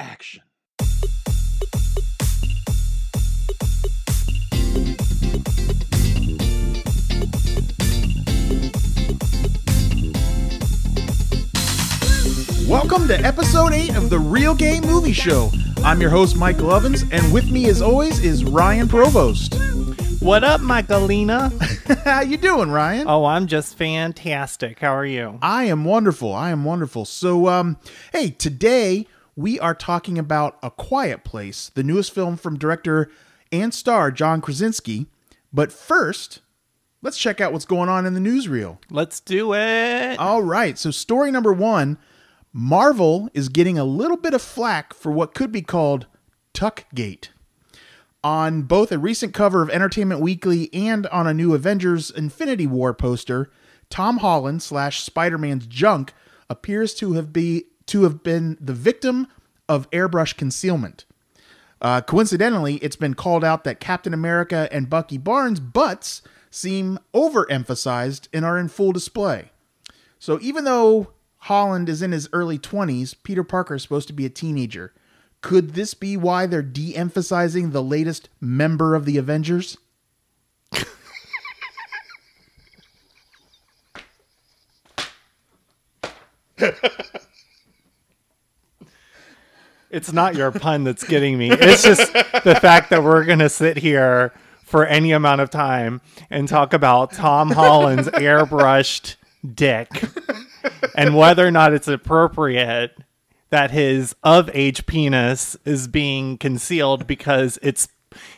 action. Welcome to episode 8 of the Real Game Movie Show. I'm your host, Michael Ovens, and with me as always is Ryan Provost. What up, Michaelina? How you doing, Ryan? Oh, I'm just fantastic. How are you? I am wonderful. So, hey, today we are talking about A Quiet Place, the newest film from director and star John Krasinski. But first, let's check out what's going on in the newsreel. Let's do it. All right. So story number 1, Marvel is getting a little bit of flack for what could be called Tuckgate. On both a recent cover of Entertainment Weekly and on a new Avengers Infinity War poster, Tom Holland / Spider-Man's junk appears to have been the victim of airbrush concealment. Coincidentally, it's been called out that Captain America and Bucky Barnes' butts seem overemphasized and are in full display. So even though Holland is in his early 20s, Peter Parker is supposed to be a teenager. Could this be why they're de-emphasizing the latest member of the Avengers? It's not your pun that's getting me. It's just the fact that we're going to sit here for any amount of time and talk about Tom Holland's airbrushed dick and whether or not it's appropriate that his of-age penis is being concealed because it's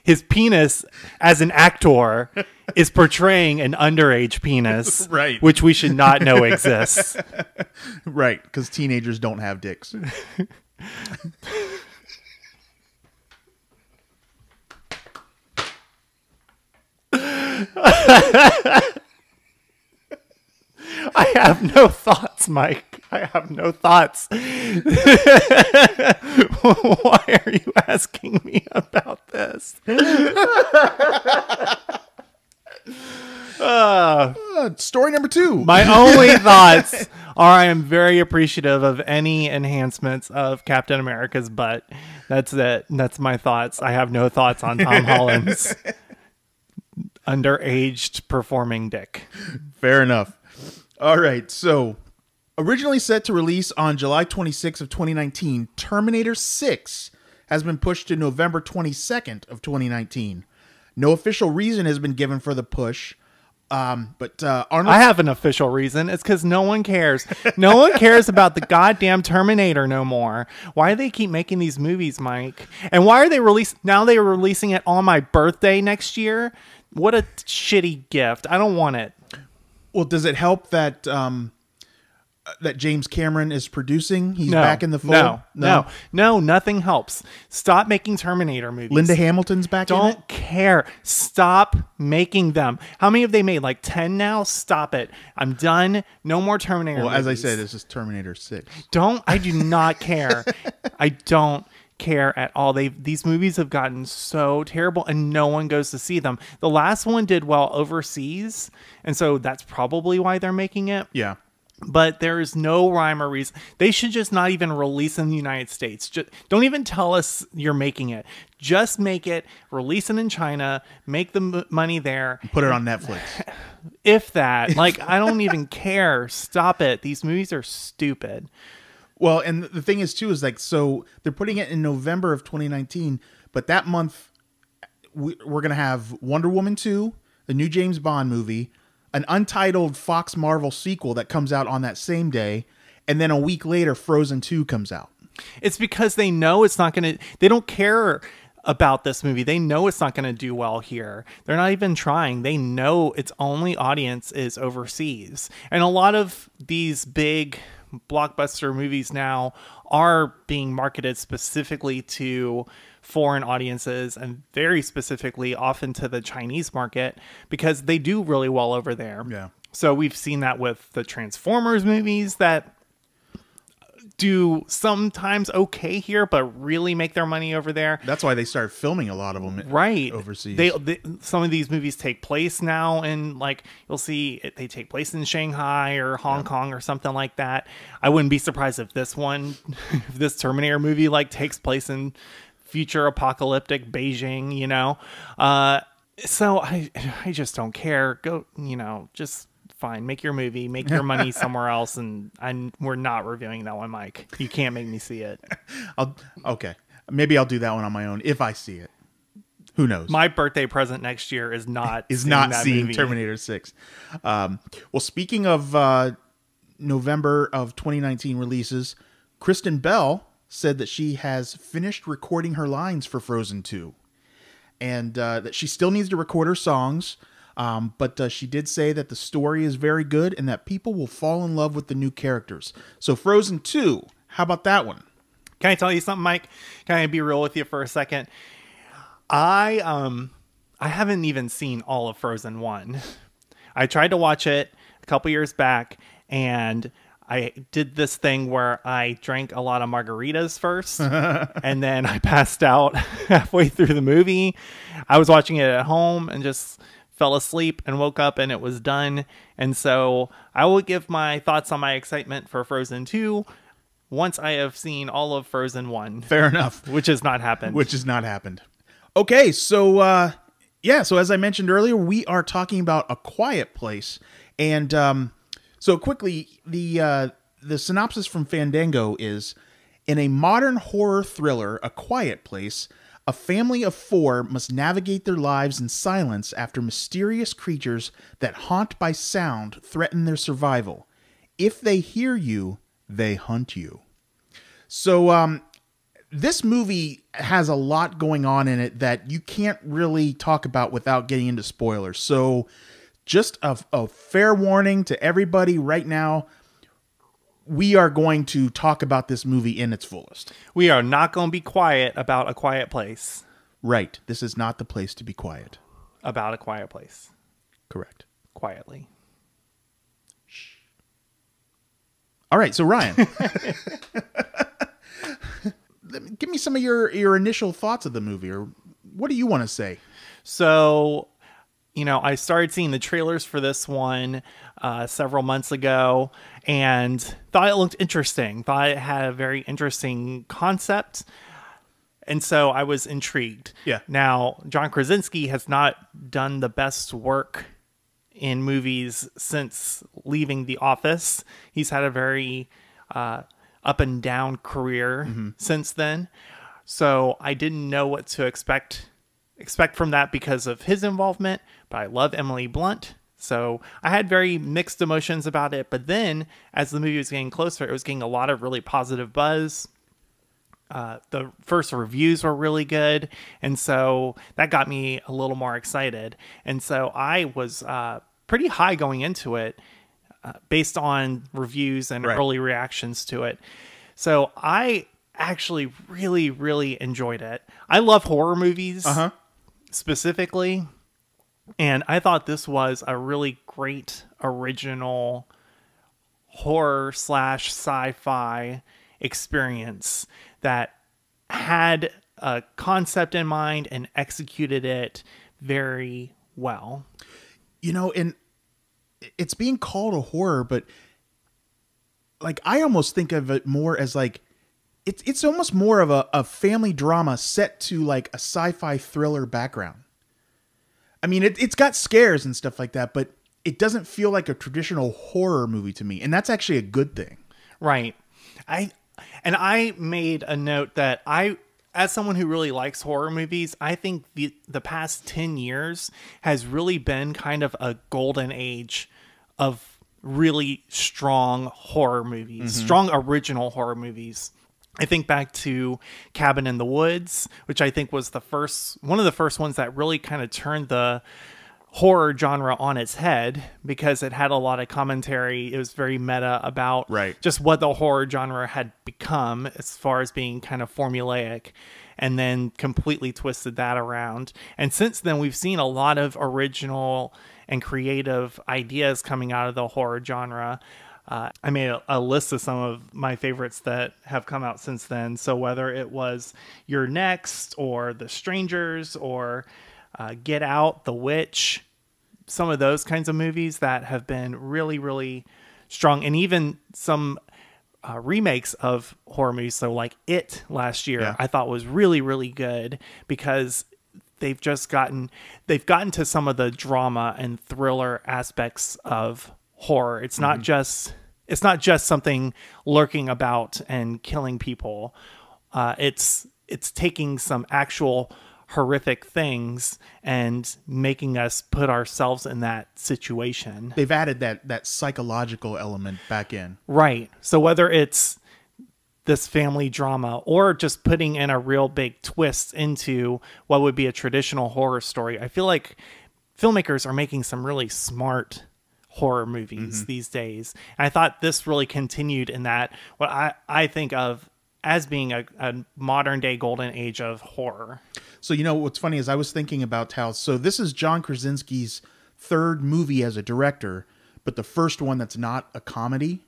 his penis as an actor is portraying an underage penis, right? Which we should not know exists. Right, because teenagers don't have dicks. I have no thoughts, Mike. I have no thoughts. Why are you asking me about this? Story number 2. My only thoughts are I am very appreciative of any enhancements of Captain America's butt. That's it. That's my thoughts. I have no thoughts on Tom Holland's underaged performing dick. Fair enough. All right, so originally set to release on July 26th of 2019, Terminator 6 has been pushed to November 22nd of 2019. No official reason has been given for the push, but Arnold... I have an official reason. It's because no one cares. No one cares about the goddamn Terminator no more. Why do they keep making these movies, Mike? And why are they now they are releasing it on my birthday next year? What a shitty gift. I don't want it. Well, does it help that that James Cameron is producing? He's back in the fold? No, nothing helps. Stop making Terminator movies. Linda Hamilton's back in it? Don't care. Stop making them. How many have they made? Like 10 now? Stop it. I'm done. No more Terminator movies. As I said, this is Terminator 6. I do not care. I don't care at all. These movies have gotten so terrible and no one goes to see them. The last one did well overseas, and so that's probably why they're making it. Yeah. But there is no rhyme or reason. They should just not even release in the United States. Don't even tell us you're making it. Just make it, release it in China, make the money there. Put it on Netflix. If that. Like, I don't even care. Stop it. These movies are stupid. Well, and the thing is, too, is like, so they're putting it in November of 2019, but that month we're going to have Wonder Woman 2, the new James Bond movie, an untitled Fox Marvel sequel that comes out on that same day, and then a week later, Frozen 2 comes out. It's because they know it's not going to, they don't care about this movie. They know it's not going to do well here. They're not even trying. They know its only audience is overseas. And a lot of these big blockbuster movies now are being marketed specifically to foreign audiences and very specifically often to the Chinese market because they do really well over there. Yeah. So we've seen that with the Transformers movies that do sometimes okay here, but really make their money over there. That's why they started filming a lot of them overseas. Some of these movies take place now in, like, you'll see they take place in Shanghai or Hong Kong or something like that. I wouldn't be surprised if this Terminator movie like takes place in future apocalyptic Beijing, you know. So I just don't care. Go, you know, just fine. Make your movie, make your money somewhere else, and we're not reviewing that one, Mike. You can't make me see it. Okay. Maybe I'll do that one on my own if I see it. Who knows? My birthday present next year is not seeing movie. Terminator 6. Well, speaking of November of 2019 releases, Kristen Bell said that she has finished recording her lines for Frozen 2. And that she still needs to record her songs, but she did say that the story is very good and that people will fall in love with the new characters. So Frozen 2, how about that one? Can I tell you something, Mike? Can I be real with you for a second? I haven't even seen all of Frozen 1. I tried to watch it a couple years back, and I did this thing where I drank a lot of margaritas first, and then I passed out halfway through the movie. I was watching it at home and just fell asleep and woke up and it was done. And so I will give my thoughts on my excitement for Frozen 2 once I have seen all of Frozen 1. Fair enough. Which has not happened. Okay, so so as I mentioned earlier, we are talking about A Quiet Place. And so quickly, the synopsis from Fandango is, in a modern horror thriller, A Quiet Place, a family of 4 must navigate their lives in silence after mysterious creatures that haunt by sound threaten their survival. If they hear you, they hunt you. So this movie has a lot going on in it that you can't really talk about without getting into spoilers. So just a fair warning to everybody right now, we are going to talk about this movie in its fullest. We are not going to be quiet about A Quiet Place. Right. This is not the place to be quiet. About A Quiet Place. Correct. Quietly. Shh. All right. So Ryan, give me some of your initial thoughts of the movie, or what do you want to say? So, you know, I started seeing the trailers for this one several months ago and thought it looked interesting. Thought it had a very interesting concept. And so I was intrigued. Yeah. Now, John Krasinski has not done the best work in movies since leaving The Office. He's had a very up and down career since then. So I didn't know what to expect from that because of his involvement, but I love Emily Blunt. So I had very mixed emotions about it. But then as the movie was getting closer, it was getting a lot of really positive buzz. The first reviews were really good. And so that got me a little more excited. And so I was pretty high going into it based on reviews and early reactions to it. So I actually really, really enjoyed it. I love horror movies specifically. And I thought this was a really great original horror / sci-fi experience that had a concept in mind and executed it very well. You know, and it's being called a horror, but like I almost think of it more as like it's almost more of a family drama set to like a sci-fi thriller background. I mean, it's got scares and stuff like that, but it doesn't feel like a traditional horror movie to me, and that's actually a good thing. Right. I made a note that as someone who really likes horror movies, I think the past 10 years has really been kind of a golden age of really strong horror movies, strong original horror movies. I think back to Cabin in the Woods, which I think was one of the first ones that really kind of turned the horror genre on its head because it had a lot of commentary. It was very meta about just what the horror genre had become as far as being kind of formulaic, and then completely twisted that around. And since then, we've seen a lot of original and creative ideas coming out of the horror genre. I made a list of some of my favorites that have come out since then. So whether it was You're Next or The Strangers or Get Out, The Witch, some of those kinds of movies that have been really, really strong. And even some remakes of horror movies. So like It last year, I thought was really, really good because they've gotten to some of the drama and thriller aspects of horror. It's not just something lurking about and killing people. It's taking some actual horrific things and making us put ourselves in that situation. They've added that psychological element back in. Right. So whether it's this family drama or just putting in a real big twist into what would be a traditional horror story, I feel like filmmakers are making some really smart horror movies these days. And I thought this really continued in that, what I think of as being a modern day golden age of horror. So, what's funny is I was thinking about so this is John Krasinski's third movie as a director, but the first one that's not a comedy.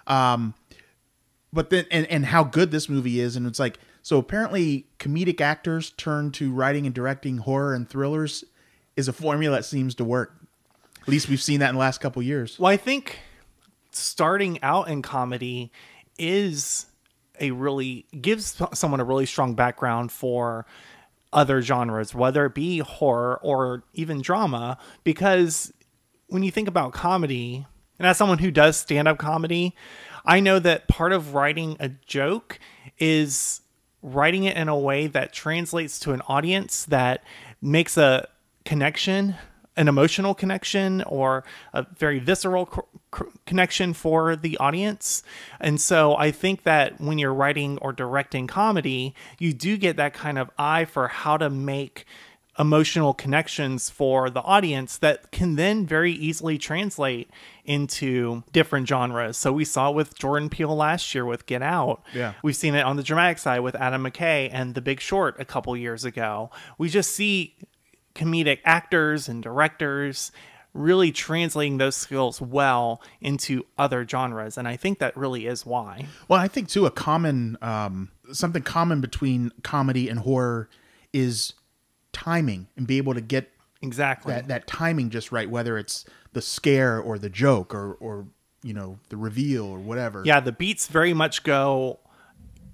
But then, and how good this movie is. And it's like, so apparently comedic actors turn to writing and directing horror and thrillers is a formula that seems to work. At least we've seen that in the last couple of years. Well, I think starting out in comedy gives someone a really strong background for other genres, whether it be horror or even drama, because when you think about comedy, and as someone who does stand-up comedy, I know that part of writing a joke is writing it in a way that translates to an audience that makes a connection, an emotional connection, or a very visceral connection for the audience. And so I think that when you're writing or directing comedy, you do get that kind of eye for how to make emotional connections for the audience that can then very easily translate into different genres. So we saw it with Jordan Peele last year with Get Out. Yeah. We've seen it on the dramatic side with Adam McKay and The Big Short a couple years ago. We just see comedic actors and directors really translating those skills well into other genres. And I think that really is why. Well, I think too, something common between comedy and horror is timing, and be able to get exactly that timing just right, whether it's the scare or the joke or the reveal or whatever. Yeah, the beats very much go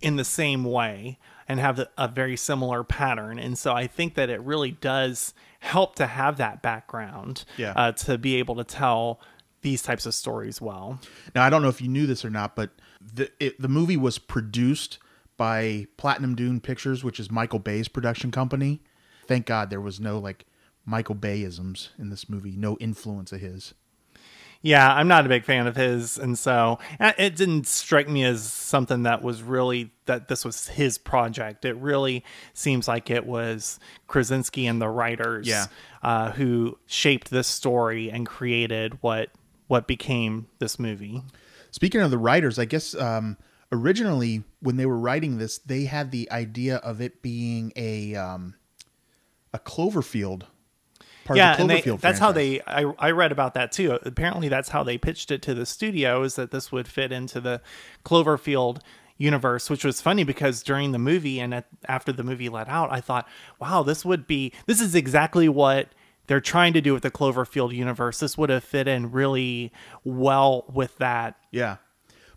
in the same way and have a very similar pattern. And so I think that it really does help to have that background to be able to tell these types of stories well. Now, I don't know if you knew this or not, but the movie was produced by Platinum Dune Pictures, which is Michael Bay's production company. Thank God there was no Michael Bay-isms in this movie, no influence of his. Yeah, I'm not a big fan of his, and so it didn't strike me as something that this was his project. It really seems like it was Krasinski and the writers who shaped this story and created what became this movie. Speaking of the writers, I guess originally when they were writing this, they had the idea of it being a Cloverfield. That's how I read about that too. Apparently that's how they pitched it to the studio, is that this would fit into the Cloverfield universe, which was funny because during the movie and after the movie let out, I thought, wow, this is exactly what they're trying to do with the Cloverfield universe. This would have fit in really well with that. Yeah.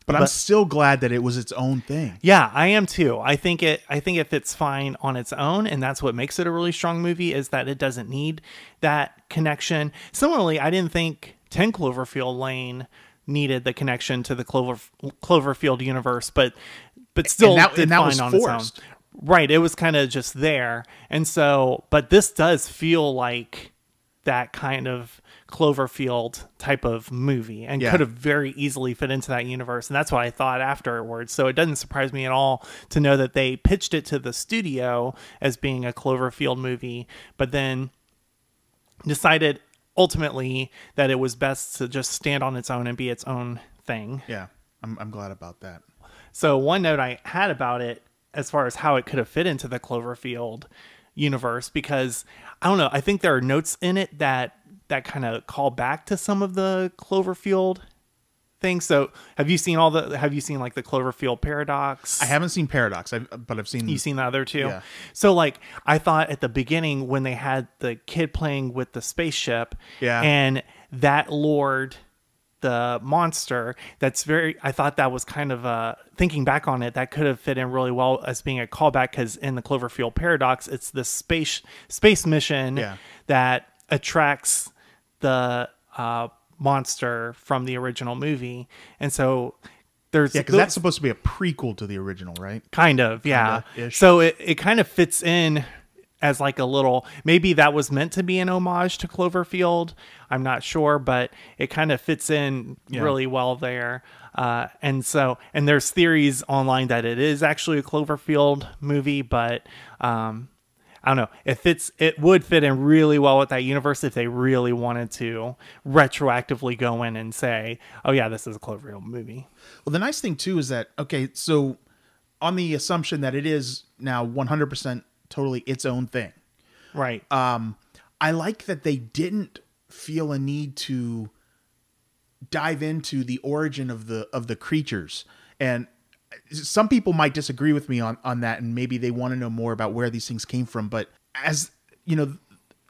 But I'm still glad that it was its own thing. Yeah, I am too. I think it fits fine on its own, and that's what makes it a really strong movie, is that it doesn't need that connection. Similarly, I didn't think 10 Cloverfield Lane needed the connection to the Cloverfield universe, but still did fine on its own. Right, it was kind of just there. And so, but this does feel like that kind of Cloverfield type of movie, and could have very easily fit into that universe. And that's what I thought afterwards. So it doesn't surprise me at all to know that they pitched it to the studio as being a Cloverfield movie, but then decided ultimately that it was best to just stand on its own and be its own thing. Yeah, I'm glad about that. So one note I had about it, as far as how it could have fit into the Cloverfield universe, because I don't know, I think there are notes in it that kind of call back to some of the Cloverfield things. So have you seen like the Cloverfield Paradox? I haven't seen Paradox, but I've seen. You've seen the other two? Yeah. So like I thought at the beginning when they had the kid playing with the spaceship, and that lured the monster, I thought that was kind of thinking back on it, that could have fit in really well as being a callback, because in the Cloverfield Paradox, it's this space mission that attracts the monster from the original movie. And so there's because that's supposed to be a prequel to the original, right? Kind of, yeah. Kinda-ish. So it kind of fits in as like a little, maybe that was meant to be an homage to Cloverfield. I'm not sure, but it kind of fits in really well there. And there's theories online that it is actually a Cloverfield movie, but I don't know. It would fit in really well with that universe if they really wanted to retroactively go in and say, oh yeah, this is a Cloverfield movie. Well, the nice thing too is that, okay, so on the assumption that it is now 100% totally its own thing. Right. I like that they didn't feel a need to dive into the origin of the creatures. And some people might disagree with me on that, and maybe they want to know more about where these things came from. But as you know,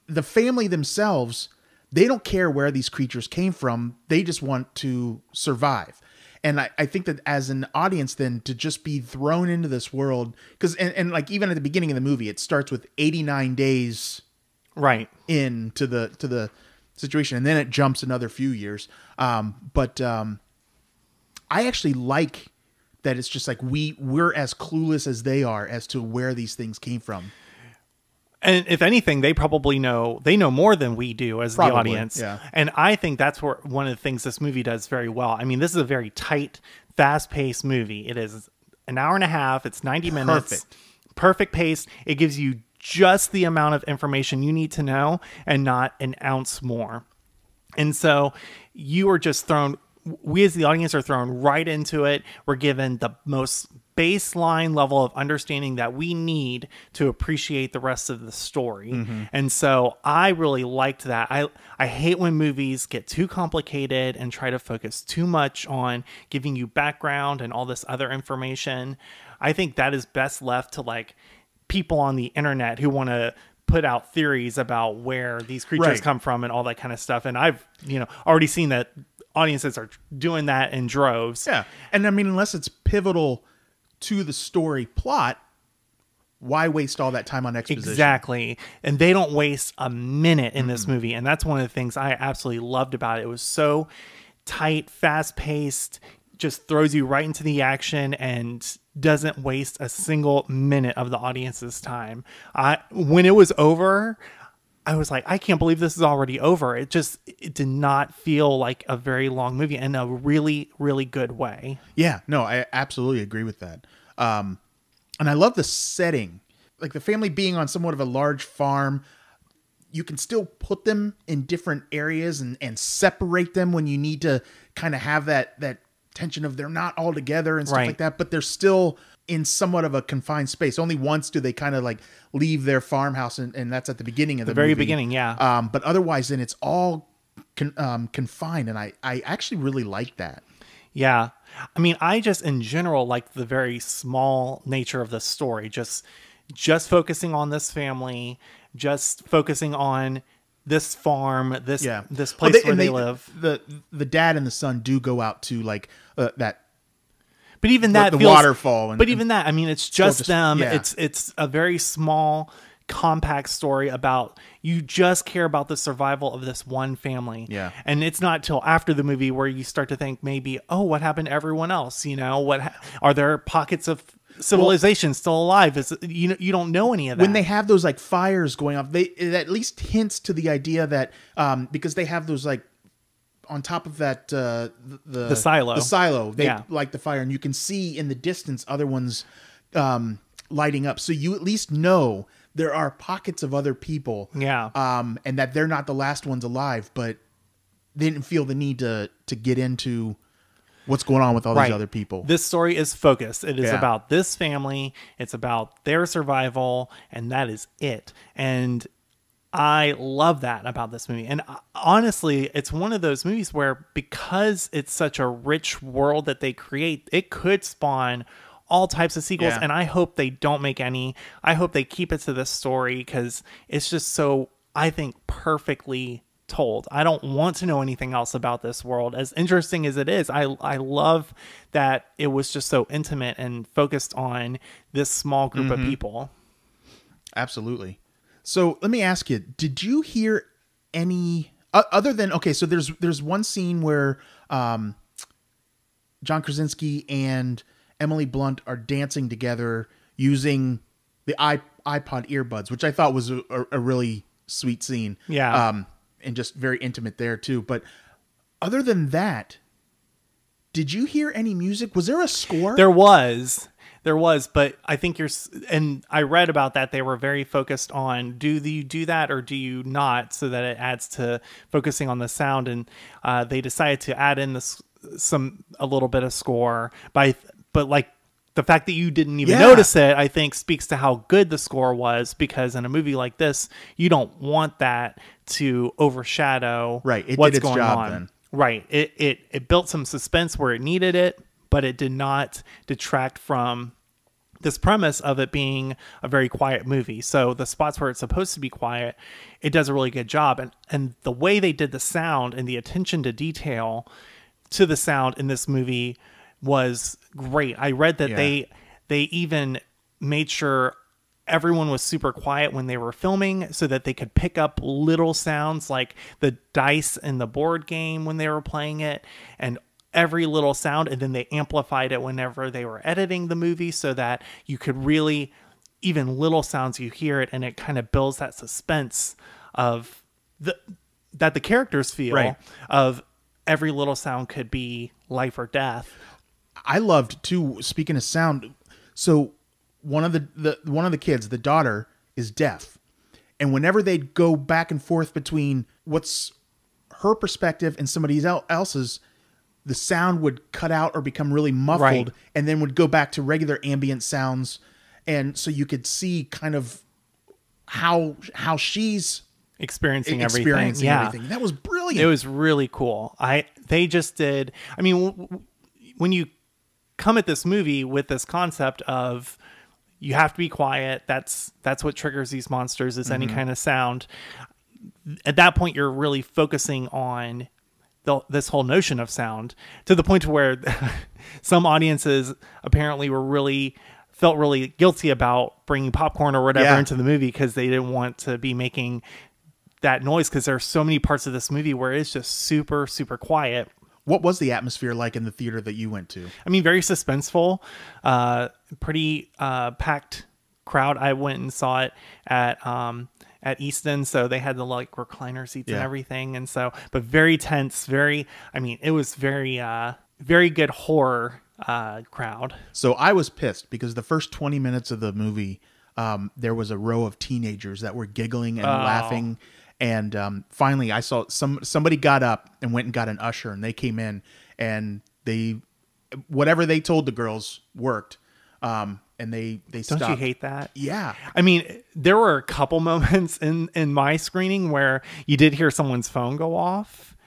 the family themselves, they don't care where these creatures came from. They just want to survive. And I think that as an audience, then, to just be thrown into this world, because and like even at the beginning of the movie, it starts with 89 days right into the situation, and then it jumps another few years. But I actually like that it's just like we're as clueless as they are as to where these things came from. And if anything, they know more than we do as the audience. Yeah. And I think that's one of the things this movie does very well. I mean, this is a very tight, fast-paced movie. It is an hour and a half. It's 90 minutes. Perfect pace. It gives you just the amount of information you need to know and not an ounce more. And so you are just we as the audience are thrown right into it. We're given the most baseline level of understanding that we need to appreciate the rest of the story. Mm-hmm. And so I really liked that. I hate when movies get too complicated and try to focus too much on giving you background and all this other information. I think that is best left to like people on the internet who want to put out theories about where these creatures come from and all that kind of stuff. And I've, already seen that audiences are doing that in droves. Yeah. And I mean, unless it's pivotal to the story plot, why waste all that time on exposition? Exactly. And they don't waste a minute in this movie. And that's one of the things I absolutely loved about it. It was so tight, fast paced, just throws you right into the action and doesn't waste a single minute of the audience's time. When it was over, I was like, I can't believe this is already over. It did not feel like a very long movie in a really, really good way. Yeah, no, I absolutely agree with that. And I love the setting, like the family being on somewhat of a large farm. You can still put them in different areas and separate them when you need to kind of have that tension of they're not all together and stuff like that, but they're still in somewhat of a confined space. Only once do they kind of like leave their farmhouse, and that's at the beginning of the very movie. Beginning, yeah. But otherwise, then it's all confined, and I actually really like that. Yeah. I mean, I just in general like the very small nature of the story, just focusing on this family, just focusing on this farm, this place where they live. The dad and the son do go out to like that. But even that, the waterfall. Even that, I mean, it's just them. Yeah. It's a very small, compact story about you just care about the survival of this one family. Yeah. And it's not till after the movie where you start to think maybe, oh, what happened to everyone else? What are there pockets of civilization still alive? You don't know any of that. When they have those like fires going off, it at least hints to the idea that because they have those like on top of that the silo they light the fire, and you can see in the distance other ones lighting up, so you at least know there are pockets of other people, and that they're not the last ones alive, but they didn't feel the need to get into what's going on with all these other people. This story is focused. It is about this family. It's about their survival, and that is it. And I love that about this movie. And honestly, it's one of those movies where, because it's such a rich world that they create, it could spawn all types of sequels. Yeah. And I hope they don't make any. I hope they keep it to this story, because it's just so, I think, perfectly told. I don't want to know anything else about this world, as interesting as it is. I love that it was just so intimate and focused on this small group of people. Absolutely. So let me ask you, did you hear any other than, okay, so there's one scene where John Krasinski and Emily Blunt are dancing together using the iPod earbuds, which I thought was a really sweet scene. Yeah. And just very intimate there too. But other than that, did you hear any music? Was there a score? There was, but I think and I read about that. They were very focused on, do you do that or do you not? So that it adds to focusing on the sound. And they decided to add in a little bit of score but like, the fact that you didn't even notice it, I think, speaks to how good the score was, because in a movie like this, you don't want that to overshadow what's going on. Then. Right. It built some suspense where it needed it, but it did not detract from this premise of it being a very quiet movie. So the spots where it's supposed to be quiet, it does a really good job. And the way they did the sound and the attention to detail to the sound in this movie was great. I read that they even made sure everyone was super quiet when they were filming, so that they could pick up little sounds like the dice in the board game when they were playing it, and every little sound, and then they amplified it whenever they were editing the movie, so that you could really, even little sounds, you hear it, and it kind of builds that suspense of that the characters feel of every little sound could be life or death. I loved too, speaking of sound. So one of the kids, the daughter, is deaf. And whenever they'd go back and forth between what's her perspective and somebody else's, the sound would cut out or become really muffled, and then would go back to regular ambient sounds. And so you could see kind of how she's experiencing everything. That was brilliant. It was really cool. They just did. I mean, when you come at this movie with this concept of you have to be quiet, that's what triggers these monsters, is any kind of sound. At that point, you're really focusing on this whole notion of sound, to the point to where some audiences apparently felt really guilty about bringing popcorn or whatever into the movie, because they didn't want to be making that noise, because there are so many parts of this movie where it's just super, super quiet. What was the atmosphere like in the theater that you went to? I mean, very suspenseful, pretty packed crowd. I went and saw it at Easton, so they had the like recliner seats and everything, and so, but very tense, it was very good horror crowd. So I was pissed because the first 20 minutes of the movie, there was a row of teenagers that were giggling and laughing. And finally, I saw somebody got up and went and got an usher, and they came in, and whatever they told the girls worked. And they stopped. Don't you hate that? Yeah. I mean, there were a couple moments in my screening where you did hear someone's phone go off,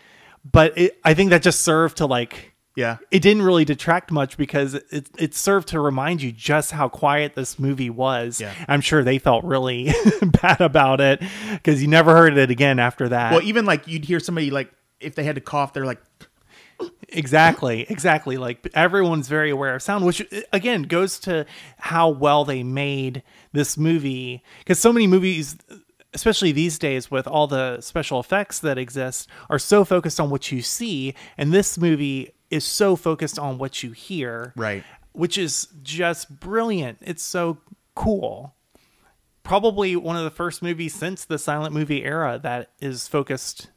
but I think that just served to it didn't really detract much, because it served to remind you just how quiet this movie was. Yeah. I'm sure they felt really bad about it, because you never heard it again after that. Well, even you'd hear somebody if they had to cough, they're like, Exactly. Like, everyone's very aware of sound, which again goes to how well they made this movie, because so many movies, especially these days with all the special effects that exist, are so focused on what you see, and this movie is so focused on what you hear, right? Which is just brilliant. It's so cool. Probably one of the first movies since the silent movie era that is focused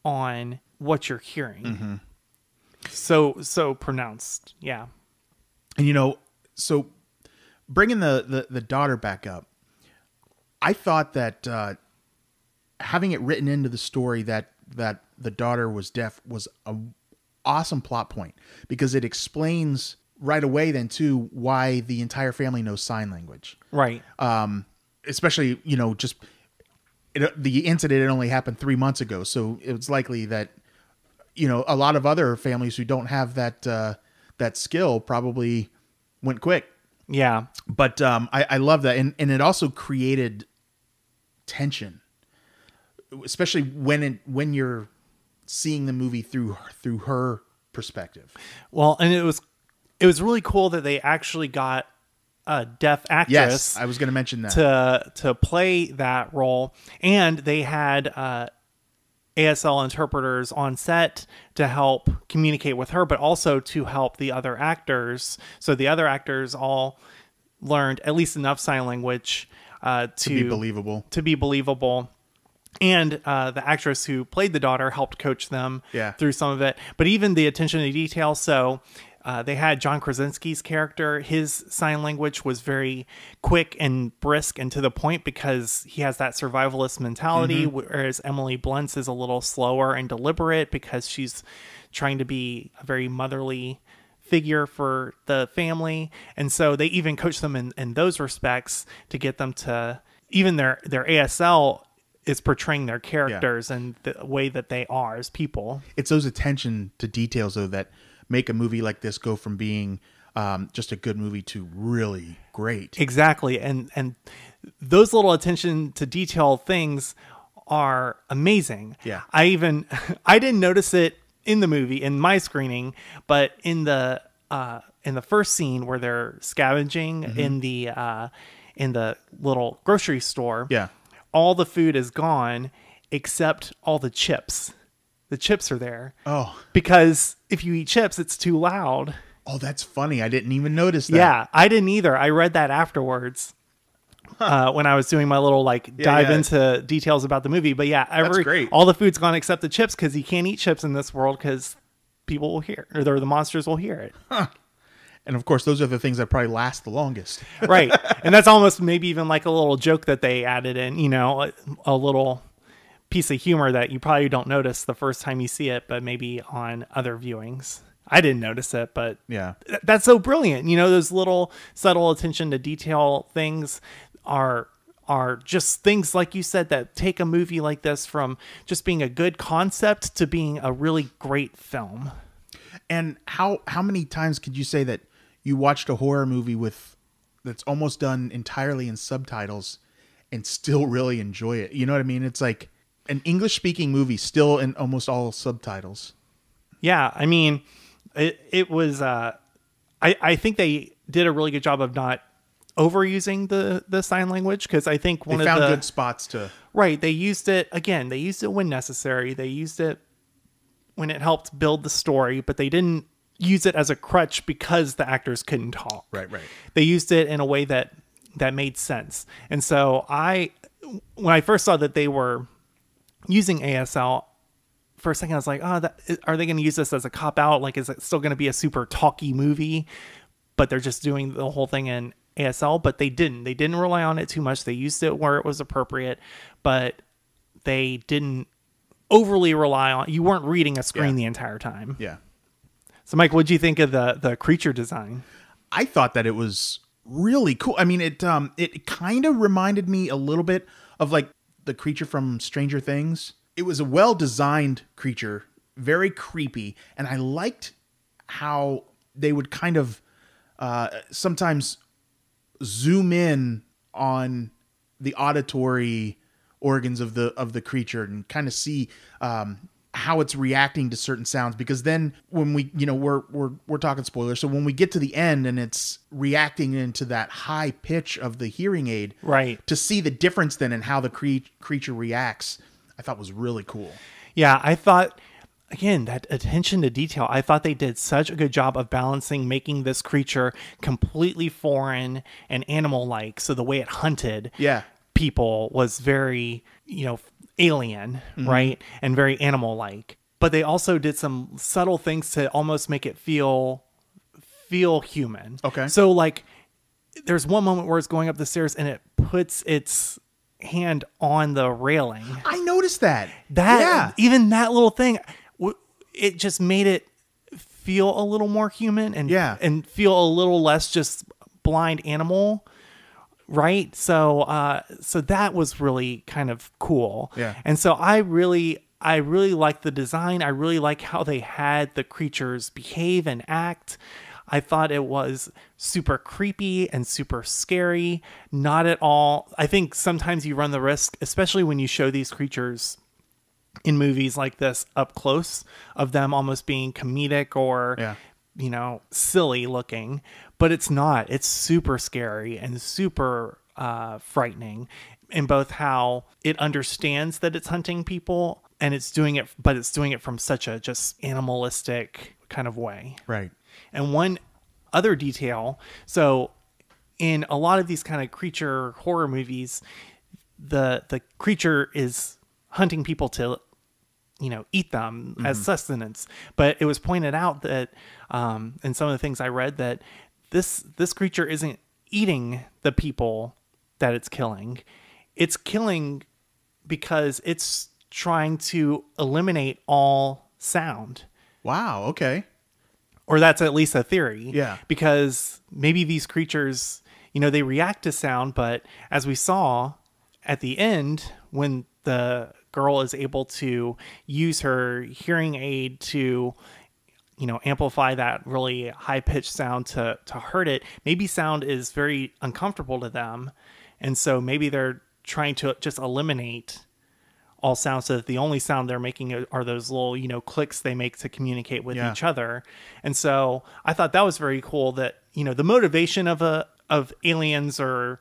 on what you're hearing. So pronounced. Yeah. And so bringing the daughter back up, I thought that having it written into the story that the daughter was deaf was an awesome plot point, because it explains right away then too why the entire family knows sign language. Right. Especially, just the incident had only happened 3 months ago, so it was likely that, a lot of other families who don't have that skill probably went quick. Yeah. But I love that, and it also created tension, especially when you're seeing the movie through her perspective. Well, and it was really cool that they actually got a deaf actress. Yes, I was going to mention that to play that role, and they had ASL interpreters on set to help communicate with her, but also to help the other actors. So the other actors all learned at least enough sign language to be believable. And the actress who played the daughter helped coach them through some of it. But even the attention to detail. So they had John Krasinski's character. His sign language was very quick and brisk and to the point because he has that survivalist mentality, whereas Emily Blunt's is a little slower and deliberate because she's trying to be a very motherly figure for the family. And so they even coach them in those respects to get them to, even their ASL is portraying their characters and the way that they are as people. It's those attention to details, though, that make a movie like this go from being just a good movie to really great. Exactly. And those little attention to detail things are amazing. Yeah. I didn't notice it in the movie, in my screening, but in the first scene where they're scavenging in the little grocery store. Yeah. All the food is gone except all the chips. The chips are there. Oh. Because if you eat chips, it's too loud. Oh, that's funny. I didn't even notice that. Yeah, I didn't either. I read that afterwards when I was doing my little dive into details about the movie. But yeah, that's great. All the food's gone except the chips because you can't eat chips in this world because people will hear or the monsters will hear it. Huh. And of course, those are the things that probably last the longest. Right. And that's almost maybe even like a little joke that they added in, a little piece of humor that you probably don't notice the first time you see it, but maybe on other viewings. I didn't notice it, but yeah, that's so brilliant. Those little subtle attention to detail things are just things, like you said, that take a movie like this from just being a good concept to being a really great film. And how many times could you say that you watched a horror movie that's almost done entirely in subtitles and still really enjoy it? You know what I mean? It's like an English speaking movie still in almost all subtitles. Yeah. I mean, it was, I think they did a really good job of not overusing the sign language. Cause I think they found good spots to, right. They used it when necessary. They used it when it helped build the story, but they didn't use it as a crutch because the actors couldn't talk. Right. They used it in a way that made sense. And so when I first saw that they were using ASL, for a second I was like, are they going to use this as a cop out? Like, is it still going to be a super talky movie, but they're just doing the whole thing in ASL? But they didn't rely on it too much. They used it where it was appropriate, but they didn't overly rely on, you weren't reading a screen the entire time. Yeah. So Mike, what'd you think of the creature design? I thought that it was really cool. I mean, it kind of reminded me a little bit of like the creature from Stranger Things. It was a well-designed creature, very creepy. And I liked how they would kind of sometimes zoom in on the auditory organs of the creature and kind of see how it's reacting to certain sounds, because then when we, we're talking spoilers. So when we get to the end and it's reacting into that high pitch of the hearing aid, right, to see the difference then in how the creature reacts, I thought was really cool. Yeah. I thought, again, that attention to detail, I thought they did such a good job of balancing, making this creature completely foreign and animal-like. So the way it hunted people was very, alien, right? And very animal-like. But they also did some subtle things to almost make it feel human. Okay. So like there's one moment where it's going up the stairs and it puts its hand on the railing. I noticed that. Even that little thing, it just made it feel a little more human and feel a little less just blind animal Right. So that was really kind of cool. Yeah. And so I really like the design. I really like how they had the creatures behave and act. I thought it was super creepy and super scary. Not at all. I think sometimes you run the risk, especially when you show these creatures in movies like this up close, of them almost being comedic or, silly looking. But it's not. It's super scary and super frightening in both how it understands that it's hunting people and it's doing it, but it's doing it from such a just animalistic kind of way. Right. And one other detail, so in a lot of these kind of creature horror movies, the creature is hunting people to, eat them as sustenance. But it was pointed out that, in some of the things I read, that this creature isn't eating the people that it's killing. It's killing because it's trying to eliminate all sound. Wow. Okay. Or that's at least a theory. Yeah. Because maybe these creatures, they react to sound, but as we saw at the end, when the girl is able to use her hearing aid to, amplify that really high-pitched sound to hurt it, maybe sound is very uncomfortable to them. And so maybe they're trying to just eliminate all sound so that the only sound they're making are those little, clicks they make to communicate with each other. And so I thought that was very cool that, the motivation of aliens or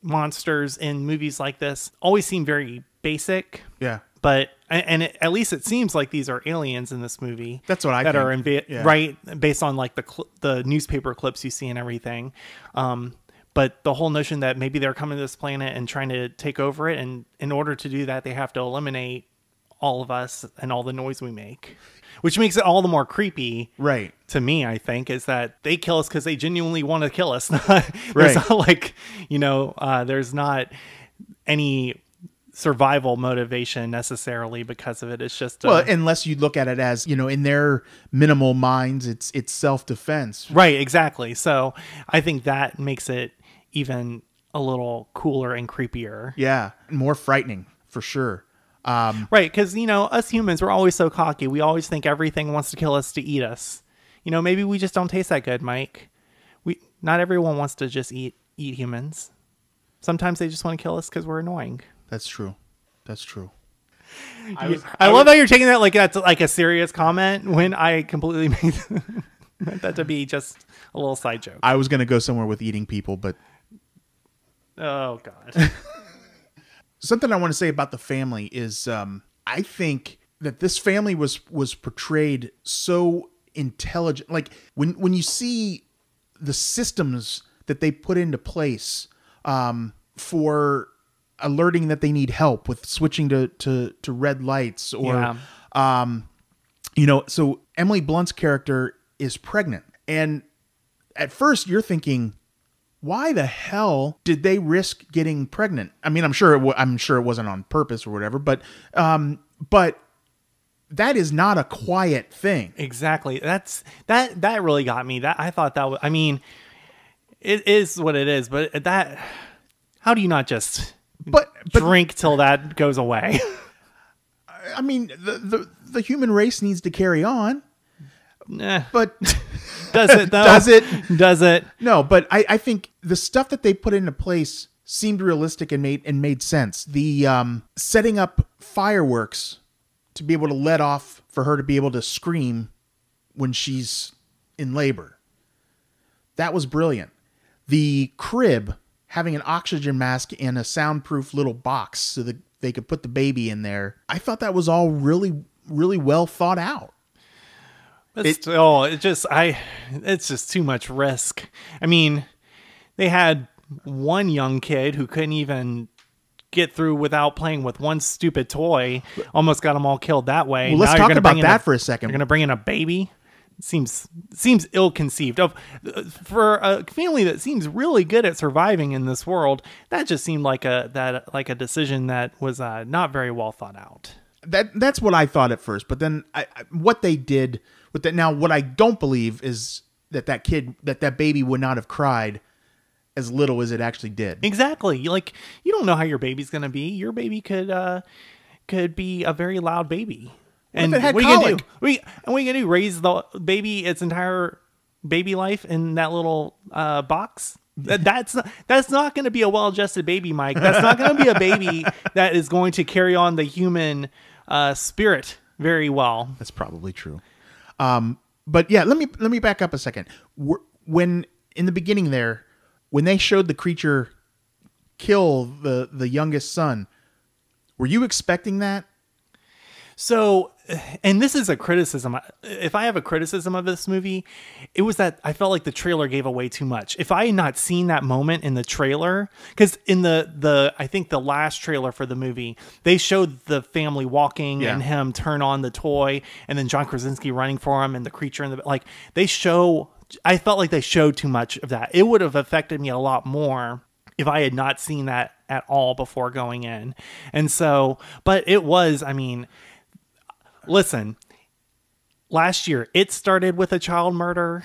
monsters in movies like this always seem very basic. Yeah. But, at least it seems like these are aliens in this movie. That's what I think. Are right, based on like the newspaper clips you see and everything. But the whole notion that maybe they're coming to this planet and trying to take over it, and in order to do that, they have to eliminate all of us and all the noise we make, which makes it all the more creepy. Right. To me, I think, is that they kill us because they genuinely want to kill us. There's Right. not like, there's not any survival motivation necessarily because of it. It's just well, unless you look at it as, in their minimal minds, it's self-defense. Right, exactly. So I think that makes it even a little cooler and creepier. Yeah, more frightening for sure. Right, because us humans, we're always so cocky. We always think everything wants to kill us to eat us. Maybe we just don't taste that good, Mike. Not everyone wants to just eat humans. Sometimes they just want to kill us because we're annoying. That's true. I love how you're taking that like that's like a serious comment when I completely meant that to be just a little side joke. I was going to go somewhere with eating people, but oh god. Something I want to say about the family is I think that this family was portrayed so intelligent. Like when you see the systems that they put into place for alerting that they need help with switching to red lights or so Emily Blunt's character is pregnant, and at first you're thinking, why the hell did they risk getting pregnant? I mean, I'm sure it wasn't on purpose or whatever, but that is not a quiet thing. Exactly. That really got me. That I thought that was, I mean, it is what it is, but that, how do you not just drink till that goes away? I mean, the human race needs to carry on. But does it though? Does it? No, but I think the stuff that they put into place seemed realistic and made sense. The setting up fireworks to be able to let off for her to be able to scream when she's in labor. That was brilliant. The crib having an oxygen mask and a soundproof little box so that they could put the baby in there. I thought that was all really, really well thought out. It's just too much risk. I mean, they had one young kid who couldn't even get through without playing with one stupid toy. Almost got them all killed that way. Well, let's talk about that for a second. You're going to bring in a baby? It seems ill-conceived. For a family that seems really good at surviving in this world, that just seemed like a decision that was not very well thought out. That's what I thought at first, but then what they did with that. Now, what I don't believe is that baby would not have cried as little as it actually did. Exactly. Like, you don't know how your baby's going to be. Your baby could be a very loud baby. And what if it had what are you colic? gonna do? What are you gonna do? Raise the baby its entire baby life in that little box? That's not going to be a well-adjusted baby, Mike. That's not going to be a baby that is going to carry on the human spirit very well. That's probably true. But yeah, let me back up a second. When in the beginning there, when they showed the creature kill the youngest son, were you expecting that? So, and this is a criticism. If I have a criticism of this movie, it was that I felt like the trailer gave away too much. If I had not seen that moment in the trailer, because in the I think the last trailer for the movie, they showed the family walking and him turn on the toy, and then John Krasinski running for him and the creature in the like. I felt like they showed too much of that. It would have affected me a lot more if I had not seen that at all before going in. And so, but it was, I mean. Listen, last year, it started with a child murder.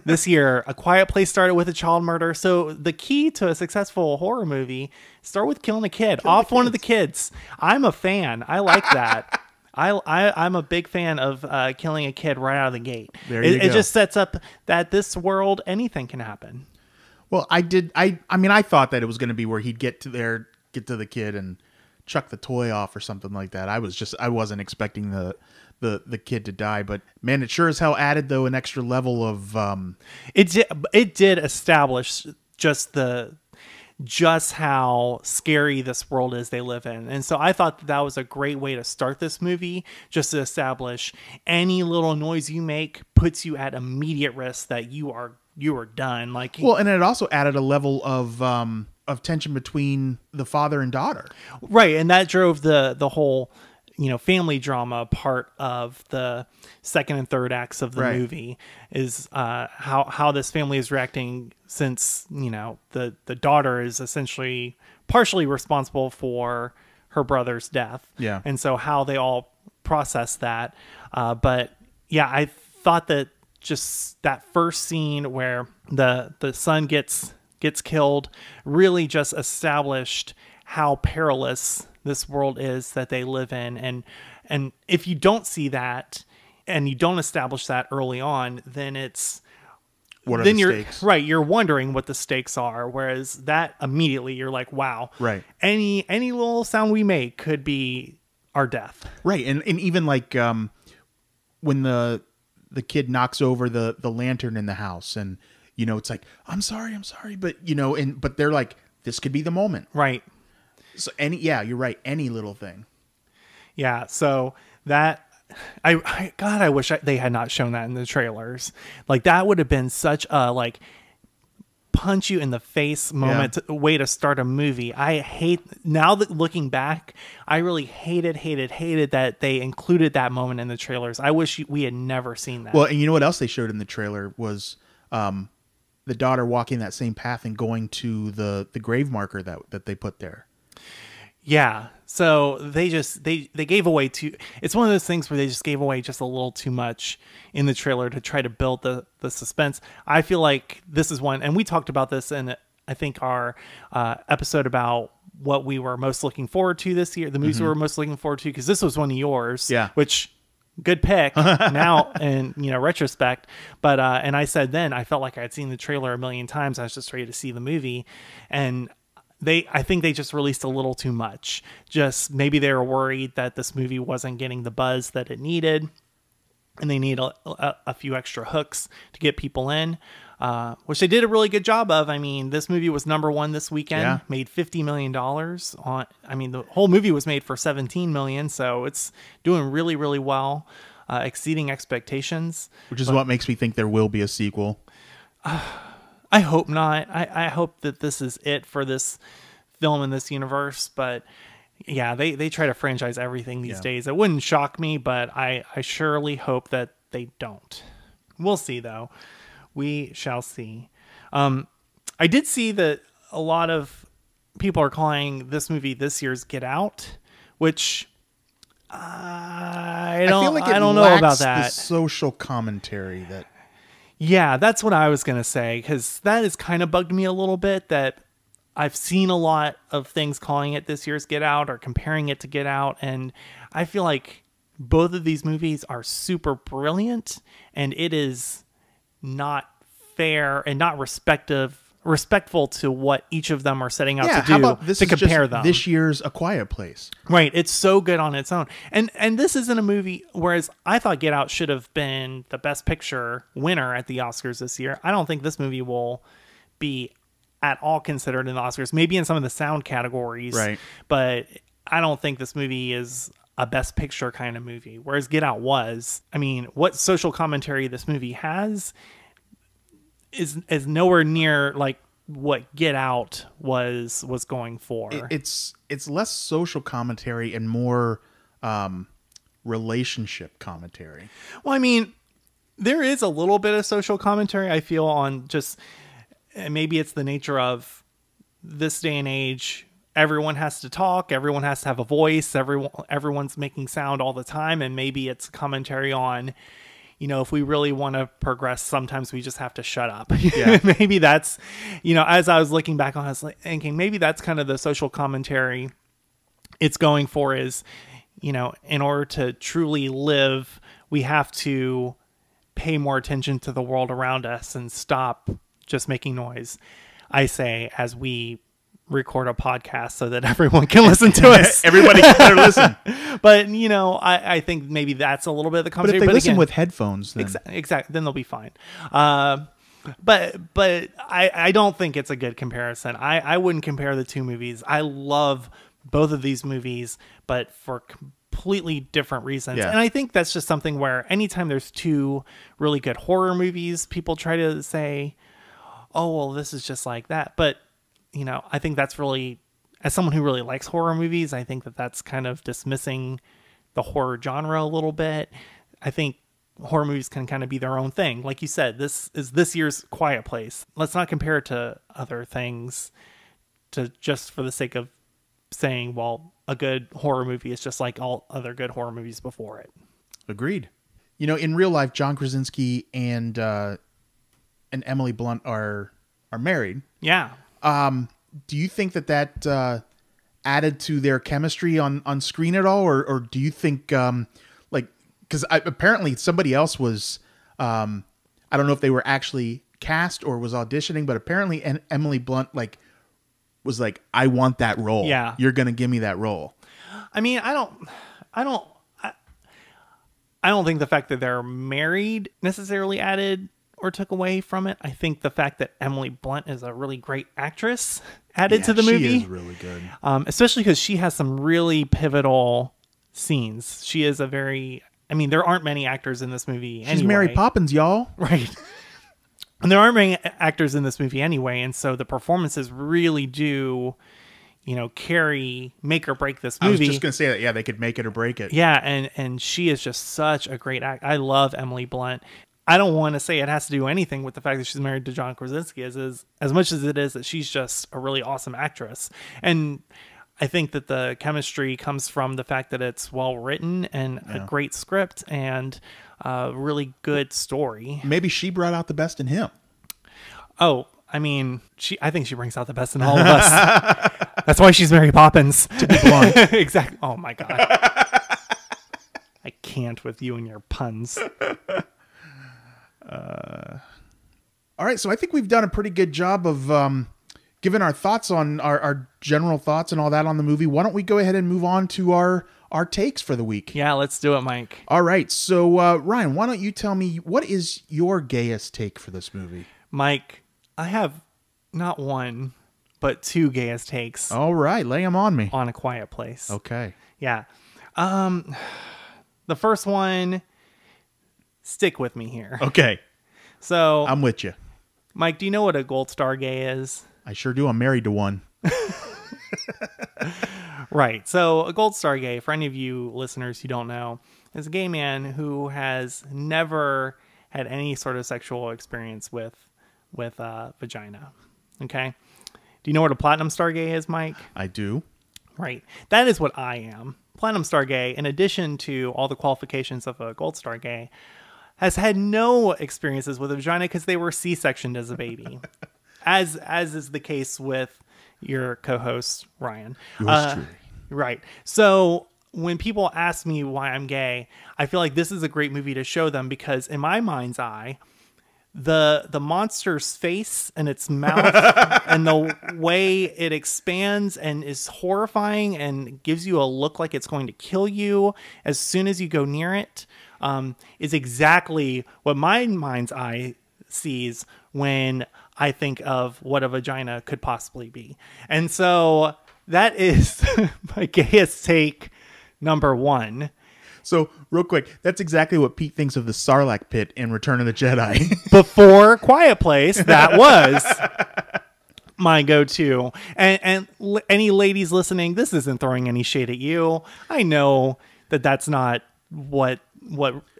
This year, A Quiet Place started with a child murder. So the key to a successful horror movie, start with killing a kid. Off one of the kids. I'm a fan. I like that. I'm a big fan of killing a kid right out of the gate. It just sets up that this world, anything can happen. Well, I mean, I thought that it was going to be where he'd get to the kid and chuck the toy off or something like that. I wasn't expecting the kid to die, but man, it sure as hell added though an extra level of it did establish just how scary this world is they live in. And so I thought that was a great way to start this movie, just to establish any little noise you make puts you at immediate risk that you are done. Like, well, and it also added a level of tension between the father and daughter. Right. And that drove the whole, family drama part of the second and third acts of the movie is how this family is reacting since, the daughter is essentially partially responsible for her brother's death. Yeah. And so how they all process that. But yeah, I thought that just that first scene where the son gets killed really just established how perilous this world is that they live in. And if you don't see that and you don't establish that early on, then what are the stakes? Right. You're wondering what the stakes are. Whereas that immediately you're like, wow, right. Any little sound we make could be our death. Right. And even like, when the kid knocks over the lantern in the house and, it's like, I'm sorry, but but they're like, this could be the moment. Right. So you're right. Any little thing. Yeah. So that I wish they had not shown that in the trailers. Like that would have been such a punch you in the face moment, way to start a movie. I hate now that looking back, I really hated that they included that moment in the trailers. I wish we had never seen that. Well, and you know what else they showed in the trailer was, the daughter walking that same path and going to the grave marker that they put there. Yeah. So they gave away it's one of those things where they just gave away just a little too much in the trailer to try to build the suspense. I feel like this is one, and we talked about this in, I think, our episode about what we were most looking forward to this year, the movies we were most looking forward to, because this was one of yours. Yeah. Which, good pick now in retrospect. But and I said then I felt like I had seen the trailer a million times. I was just ready to see the movie, and I think they just released a little too much. Just maybe they were worried that this movie wasn't getting the buzz that it needed, and they need a few extra hooks to get people in, which they did a really good job of. I mean, this movie was #1 this weekend, made $50 million the whole movie was made for $17 million. So it's doing really, really well, exceeding expectations. Which is what makes me think there will be a sequel. I hope not. I hope that this is it for this film in this universe. But yeah, they try to franchise everything these days. It wouldn't shock me, but I surely hope that they don't. We'll see, though. We shall see. I did see that a lot of people are calling this movie this year's Get Out, which I don't know about that. The social commentary that. Yeah, that's what I was going to say, because that has kind of bugged me a little bit, that I've seen a lot of things calling it this year's Get Out or comparing it to Get Out, and I feel like both of these movies are super brilliant, and it is not fair and not respectful to what each of them are setting out to do. How about this to is compare just them. This year's A Quiet Place. Right, it's so good on its own. And this isn't a movie, whereas I thought Get Out should have been the Best Picture winner at the Oscars this year. I don't think this movie will be at all considered in the Oscars, maybe in some of the sound categories. Right. But I don't think this movie is a Best Picture kind of movie, whereas Get Out was. I mean, what social commentary this movie has is nowhere near like what Get Out was going for. It's less social commentary and more relationship commentary. Well, I mean, there is a little bit of social commentary, I feel, on just, maybe it's the nature of this day and age. Everyone has to talk. Everyone has to have a voice. Everyone's making sound all the time. And maybe it's commentary on, if we really want to progress, sometimes we just have to shut up. Yeah. Maybe that's, as I was looking back on, I was like thinking maybe that's kind of the social commentary it's going for is, in order to truly live, we have to pay more attention to the world around us and stop just making noise. I say, as we record a podcast so that everyone can listen to us. Everybody can listen. But, I think maybe that's a little bit of the commentary. But if they listen again, with headphones, then... Exactly. Then they'll be fine. But I don't think it's a good comparison. I wouldn't compare the two movies. I love both of these movies, but for completely different reasons. Yeah. And I think that's just something where anytime there's two really good horror movies, people try to say, oh, well, this is just like that. But, I think that's really, as someone who really likes horror movies, I think that that's kind of dismissing the horror genre a little bit. I think horror movies can kind of be their own thing. Like you said, this is this year's Quiet Place. Let's not compare it to other things just for the sake of saying, well, a good horror movie is just like all other good horror movies before it. Agreed. In real life, John Krasinski and Emily Blunt are married. Yeah. Do you think that added to their chemistry on screen at all, or do you think because apparently somebody else was I don't know if they were actually cast or was auditioning, but apparently Emily Blunt was like, I want that role. Yeah, you're gonna give me that role. I mean, I don't think the fact that they're married necessarily added or took away from it. I think the fact that Emily Blunt is a really great actress added to the movie. She is really good. Especially because she has some really pivotal scenes. She is there aren't many actors in this movie anyway. She's Mary Poppins, y'all. Right. And there aren't many actors in this movie anyway, and so the performances really do, make or break this movie. I was just going to say that, yeah, they could make it or break it. Yeah, and she is just such a great actor. I love Emily Blunt. I don't want to say it has to do anything with the fact that she's married to John Krasinski as much as it is that she's just a really awesome actress. And I think that the chemistry comes from the fact that it's well written and a great script and a really good story. Maybe she brought out the best in him. Oh, I mean, I think she brings out the best in all of us. That's why she's Mary Poppins. To be blunt. Exactly. Oh my God. I can't with you and your puns. All right, so I think we've done a pretty good job of giving our thoughts on our general thoughts and all that on the movie. Why don't we go ahead and move on to our takes for the week? Yeah, let's do it, Mike. All right, so Ryan, why don't you tell me, what is your gayest take for this movie? Mike, I have not one, but two gayest takes. All right, lay them on me. On A Quiet Place. Okay. Yeah. The first one, stick with me here. Okay. So I'm with you. Mike, do you know what a gold star gay is? I sure do. I'm married to one. Right. So a gold star gay, for any of you listeners who don't know, is a gay man who has never had any sort of sexual experience with vagina. Okay. Do you know what a platinum star gay is, Mike? I do. Right. That is what I am. Platinum star gay, in addition to all the qualifications of a gold star gay, has had no experiences with a vagina because they were C-sectioned as a baby, as is the case with your co-host Ryan. Yours truly. Right. So when people ask me why I'm gay, I feel like this is a great movie to show them, because in my mind's eye, the monster's face and its mouth and the way it expands and is horrifying and gives you a look like it's going to kill you as soon as you go near it, is exactly what my mind's eye sees when I think of what a vagina could possibly be. And so that is my gayest take number 1. So, real quick, that's exactly what Pete thinks of the Sarlacc pit in Return of the Jedi. Before Quiet Place, that was my go-to. And any ladies listening, this isn't throwing any shade at you. I know that that's not what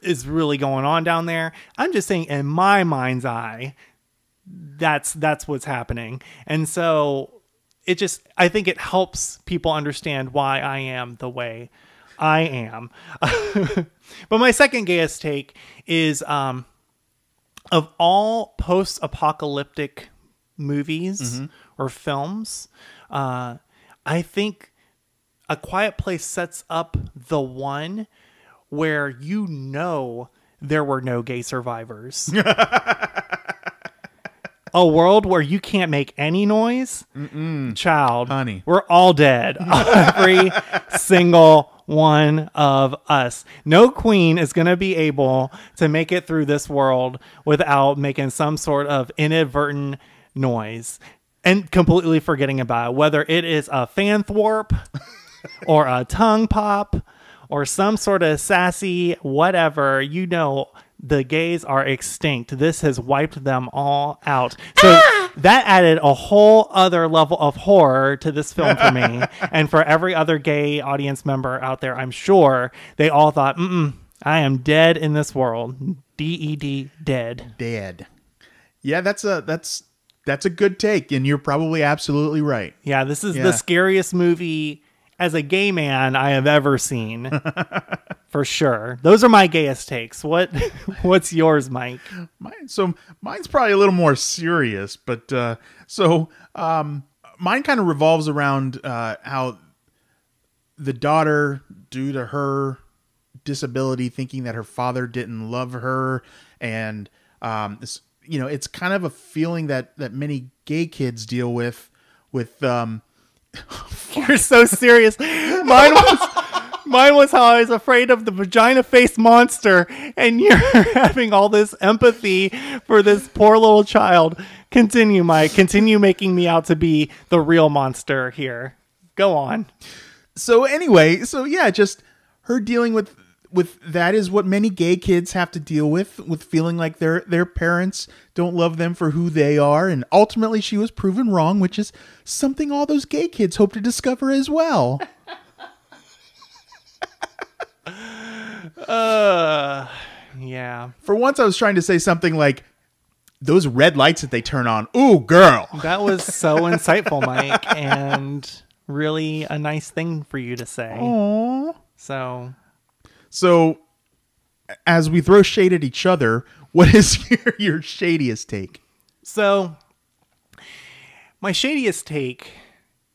is really going on down there. I'm just saying, in my mind's eye, that's what's happening. And so I think it helps people understand why I am the way I am. But my second gayest take is, of all post-apocalyptic movies or films, I think A Quiet Place sets up the one where there were no gay survivors. A world where you can't make any noise. Child, honey, we're all dead. Every single one of us. No queen is going to be able to make it through this world without making some sort of inadvertent noise and completely forgetting about it, whether it is a fan thwarp or a tongue pop or some sort of sassy whatever. The gays are extinct. This has wiped them all out. So that added a whole other level of horror to this film for me. And for every other gay audience member out there, I'm sure they all thought, I am dead in this world. D-E-D, dead. Dead. Yeah, that's a good take, and you're probably absolutely right. Yeah, this is the scariest movie as a gay man I have ever seen. For sure. Those are my gayest takes. What's yours, Mike? Mine's probably a little more serious, but mine kind of revolves around how the daughter, due to her disability, thinking that her father didn't love her, and it's kind of a feeling that many gay kids deal with. You're so serious. Mine was how I was afraid of the vagina-faced monster, and you're having all this empathy for this poor little child. Continue, Mike. Continue making me out to be the real monster here. Go on. So anyway, just her dealing with that is what many gay kids have to deal with feeling like their parents don't love them for who they are, and ultimately she was proven wrong, which is something all those gay kids hope to discover as well. Yeah. For once I was trying to say something like, those red lights that they turn on. Ooh, girl. That was so insightful, Mike, and really a nice thing for you to say. Aww. So as we throw shade at each other, what is your shadiest take? So my shadiest take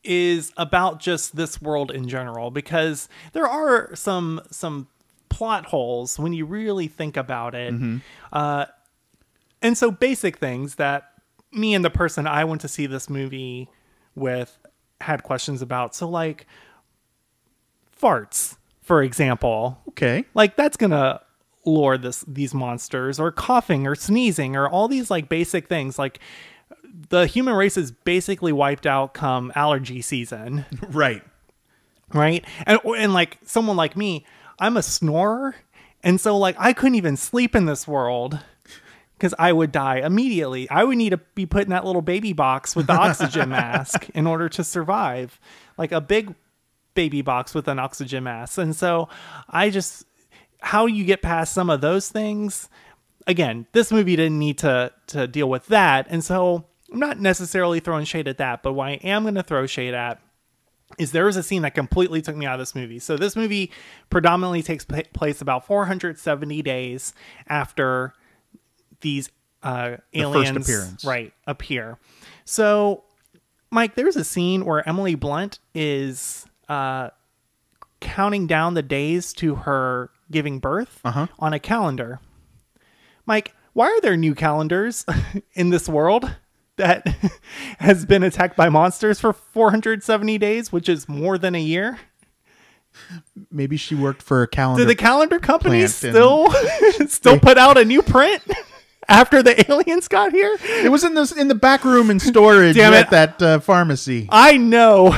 is about just this world in general, because there are some plot holes when you really think about it. And so basic things that me and the person I went to see this movie with had questions about. So like farts, for example. Okay. Like that's going to lure these monsters, or coughing or sneezing, or all these like basic things. Like the human race is basically wiped out come allergy season. Right. And like someone like me, I'm a snorer. And so like I couldn't even sleep in this world because I would die immediately. I would need to be put in that little baby box with the oxygen mask in order to survive, like a big baby box with an oxygen mask. And so how you get past some of those things, again, this movie didn't need to deal with that. And so I'm not necessarily throwing shade at that, but what I am going to throw shade at is there was a scene that completely took me out of this movie. So this movie predominantly takes place about 470 days after these aliens first appearance. Appear. So, Mike, there's a scene where Emily Blunt is counting down the days to her giving birth on a calendar. Mike, why are there new calendars in this world that has been attacked by monsters for 470 days, which is more than a year? Maybe she worked for a calendar. Did the calendar company still put out a new print after the aliens got here? It was in the back room in storage at that pharmacy. I know.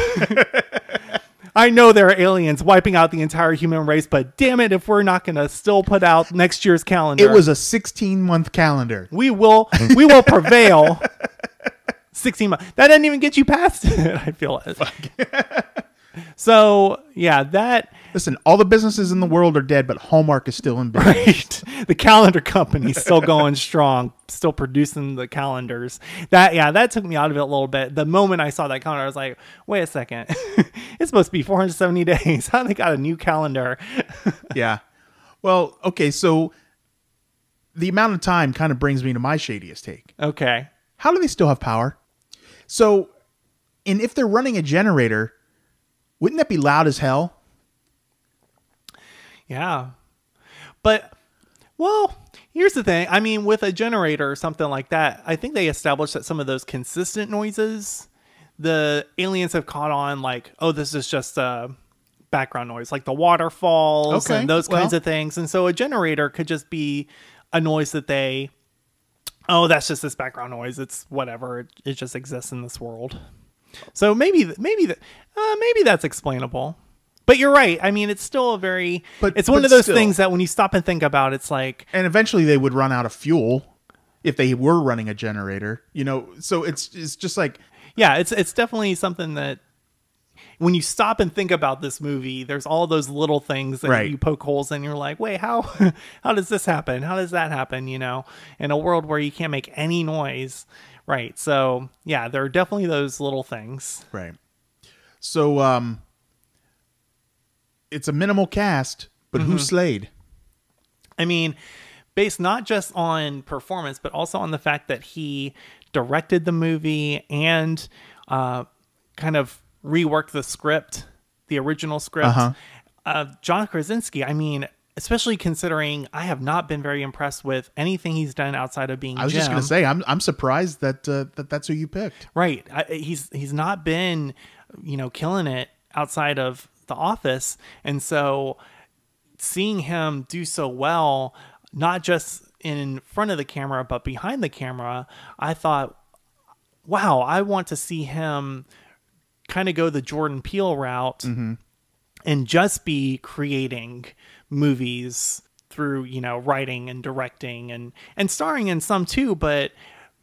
I know there are aliens wiping out the entire human race, but damn it, if we're not going to still put out next year's calendar. It was a 16-month calendar. We will prevail. 16 months. That didn't even get you past it, I feel it. So, yeah, Listen, all the businesses in the world are dead, but Hallmark is still in business. Right. The calendar company's still going strong, still producing the calendars. That took me out of it a little bit. The moment I saw that calendar, I was like, wait a second. It's supposed to be 470 days. How they got a new calendar? Yeah. Well, okay, so the amount of time kind of brings me to my shadiest take. Okay. How do they still have power? So, and if they're running a generator, wouldn't that be loud as hell? Yeah. But, well, here's the thing. I mean, with a generator or something like that, I think they established that some of those consistent noises, the aliens have caught on like, oh, this is just a background noise, like the waterfalls and those kinds of things. And so a generator could just be a noise that oh, that's just this background noise. It's whatever. It just exists in this world. So maybe that's explainable. But you're right. I mean, it's still it's one of those things that when you stop and think about, it's like... And eventually they would run out of fuel if they were running a generator, so it's just like... Yeah, it's definitely something that when you stop and think about this movie, there's all those little things that you poke holes in. You're like, wait, how does this happen? How does that happen? In a world where you can't make any noise. Right. So yeah, there are definitely those little things. Right. So, it's a minimal cast, but who slayed? I mean, based not just on performance, but also on the fact that he directed the movie and kind of reworked the script, the original script. John Krasinski, I mean, especially considering I have not been very impressed with anything he's done outside of being Jim. I was just going to say, I'm surprised that that's who you picked. Right. He's not been, killing it outside of The Office. And so seeing him do so well, not just in front of the camera, but behind the camera, I thought, wow, I want to see him kind of go the Jordan Peele route and just be creating movies through, writing and directing and starring in some too. But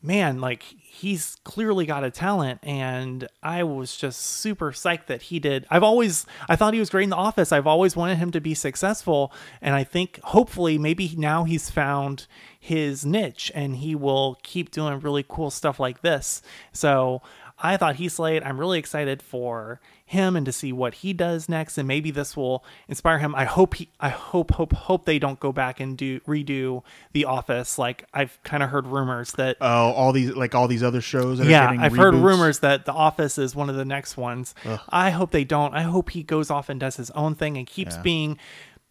man, like, he's clearly got a talent, and I was just super psyched that he did. I thought he was great in The Office. I've always wanted him to be successful, and I think hopefully maybe now he's found his niche and he will keep doing really cool stuff like this. So I thought he slayed. I'm really excited for him and to see what he does next, and maybe this will inspire him. I hope they don't go back and redo The Office. Like, I've kind of heard rumors that all these other shows that are getting I've reboots. heard rumors that The Office is one of the next ones. Ugh. I hope they don't. I hope he goes off and does his own thing and keeps being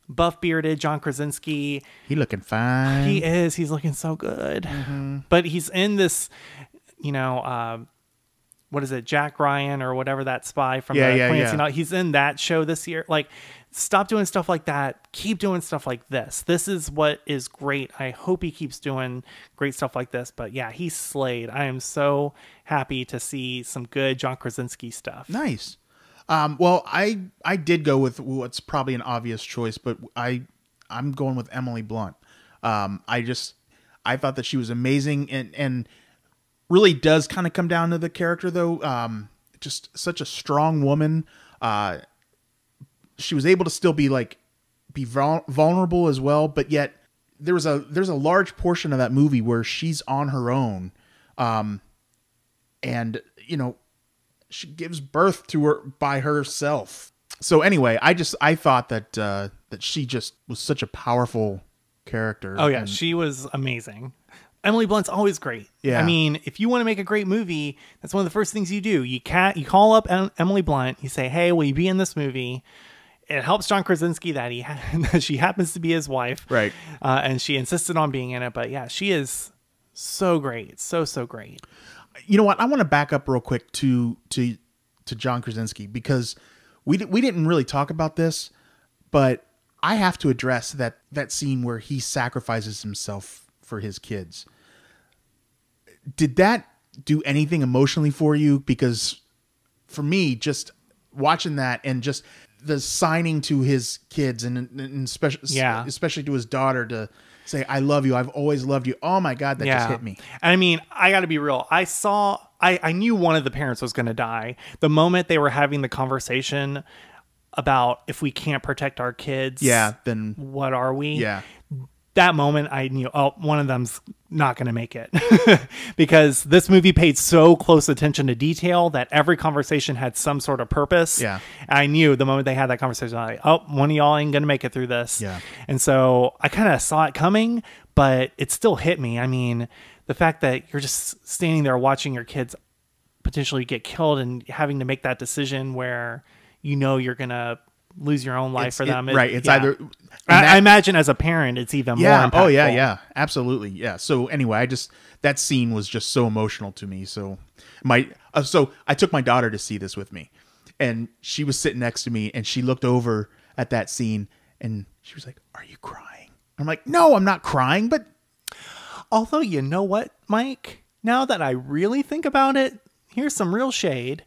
buff bearded John Krasinski. He looking fine. He is. He's looking so good. But he's in this, what is it, Jack Ryan or whatever, that spy from Clancy. He's in that show this year. Like, stop doing stuff like that. Keep doing stuff like this. This is what is great. I hope he keeps doing great stuff like this. But yeah, he slayed. I am so happy to see some good John Krasinski stuff. Nice. Well, I did go with what's probably an obvious choice, but I'm going with Emily Blunt. I thought that she was amazing and really does kind of come down to the character though. Just such a strong woman. She was able to still be vulnerable as well, but yet there's a large portion of that movie where she's on her own. And she gives birth to her by herself. So anyway, I thought that that she just was such a powerful character. Oh yeah, she was amazing. Emily Blunt's always great. Yeah. I mean, if you want to make a great movie, that's one of the first things you do. You call up Emily Blunt. You say, "Hey, will you be in this movie?" It helps John Krasinski that that she happens to be his wife, right? And she insisted on being in it. But yeah, she is so great, so great. You know what? I want to back up real quick to John Krasinski, because we didn't really talk about this, but I have to address that scene where he sacrifices himself for his kids. Did that do anything emotionally for you? Because for me, just watching that and just the signing to his kids and especially to his daughter to say, "I love you. I've always loved you." Oh my God, that just hit me. I mean, I got to be real. I knew one of the parents was going to die. The moment they were having the conversation about, if we can't protect our kids, then what are we? Yeah. That moment I knew, one of them's not going to make it. Because this movie paid so close attention to detail that every conversation had some sort of purpose. Yeah. I knew the moment they had that conversation, I was like, one of y'all ain't going to make it through this. Yeah. And so I kind of saw it coming, but it still hit me. I mean, the fact that you're just standing there watching your kids potentially get killed and having to make that decision where you're going to lose your own life for them. Right. It's either... I imagine as a parent, it's even more impactful. Oh, yeah. Absolutely. Yeah. So anyway, that scene was just so emotional to me. So so I took my daughter to see this with me, and she was sitting next to me, and she looked over at that scene and she was like, "Are you crying?" I'm like, "No, I'm not crying." But although, you know what, Mike, now that I really think about it, here's some real shade.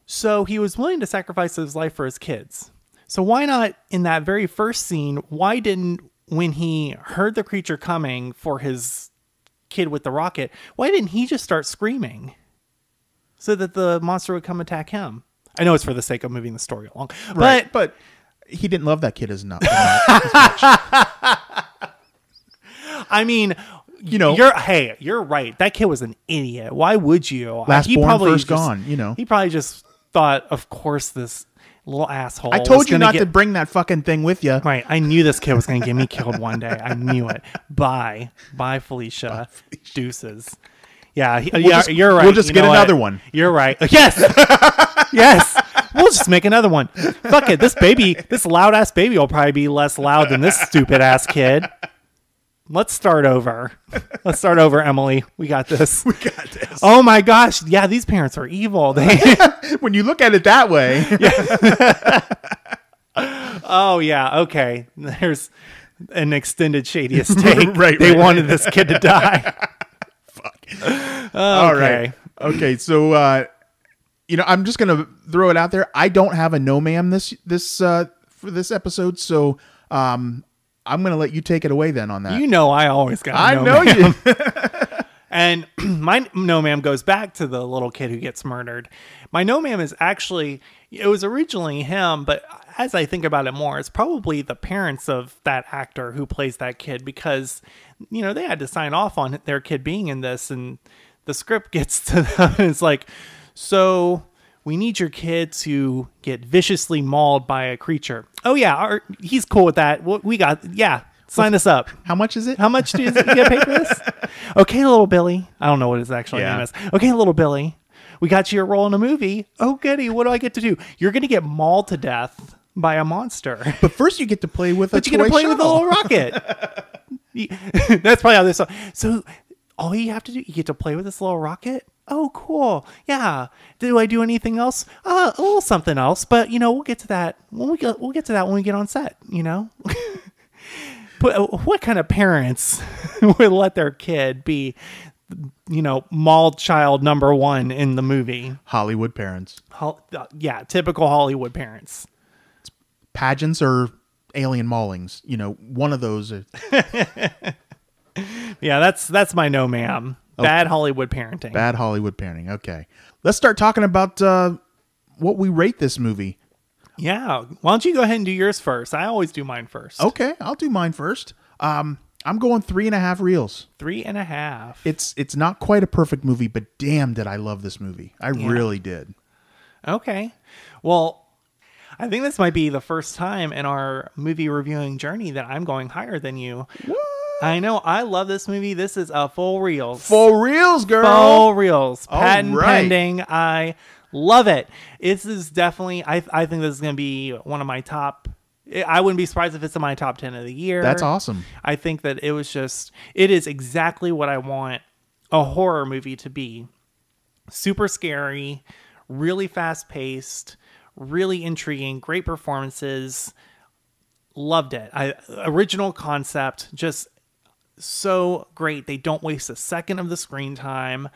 So he was willing to sacrifice his life for his kids. So why not, in that very first scene, when he heard the creature coming for his kid with the rocket, why didn't he just start screaming so that the monster would come attack him? I know it's for the sake of moving the story along, right, but he didn't love that kid as much. I mean, you're right. That kid was an idiot. Why would you? Last born, first gone. He probably just thought, of course, this little asshole. I told you not to bring that fucking thing with you. Right. I knew this kid was going to get me killed one day. I knew it. Bye, Felicia. Deuces. Yeah. You're right. We'll just get another one. You're right. Yes. Yes. We'll just make another one. Fuck it. This loud ass baby will probably be less loud than this stupid ass kid. Let's start over. Emily. We got this. Oh my gosh. Yeah, these parents are evil. When you look at it that way. Oh, yeah. Okay. There's an extended shadiest take. Right. They wanted this kid to die. Fuck. All right. Okay. So, I'm just going to throw it out there. I don't have a no ma'am for this episode. So, I'm going to let you take it away then on that. I always got a no ma'am. You. And my no ma'am goes back to the little kid who gets murdered. My no ma'am is actually, it was originally him, but as I think about it more, it's probably the parents of that actor who plays that kid, because, they had to sign off on their kid being in this, and the script gets to them and it's like, so we need your kid to get viciously mauled by a creature. Oh yeah, he's cool with that. We got, sign us up. How much is it? How much do you get paid for this? Okay, little Billy. I don't know what his actual name is. Okay, little Billy. We got you a role in a movie. Oh, goody. What do I get to do? You're going to get mauled to death by a monster. But first you get to play with a toy you get to play shuttle. with a little rocket. That's probably how this. So all you have to do, you get to play with this little rocket. Oh, cool. Yeah. Do I do anything else? A little something else, but we'll get to that when we get on set, But what kind of parents would let their kid be, mauled child number one in the movie? Hollywood parents. Typical Hollywood parents. Pageants or alien maulings, one of those. Yeah, that's my no ma'am. Bad Hollywood parenting. Bad Hollywood parenting. Okay. Let's start talking about what we rate this movie. Yeah. Why don't you go ahead and do yours first? I always do mine first. Okay. I'll do mine first. I'm going 3.5 reels. 3.5. It's not quite a perfect movie, but damn did I love this movie. I really did. Okay. Well, I think this might be the first time in our movie reviewing journey that I'm going higher than you. What? I know. I love this movie. This is a full reels. Full reels, girl. Full reels. All Patent right. pending. I love it. This is definitely, I think this is going to be one of my top. I wouldn't be surprised if it's in my top 10 of the year. That's awesome. I think that it is exactly what I want a horror movie to be. Super scary, really fast paced, really intriguing, great performances. Loved it. Original concept, just so great. They don't waste a second of the screen time.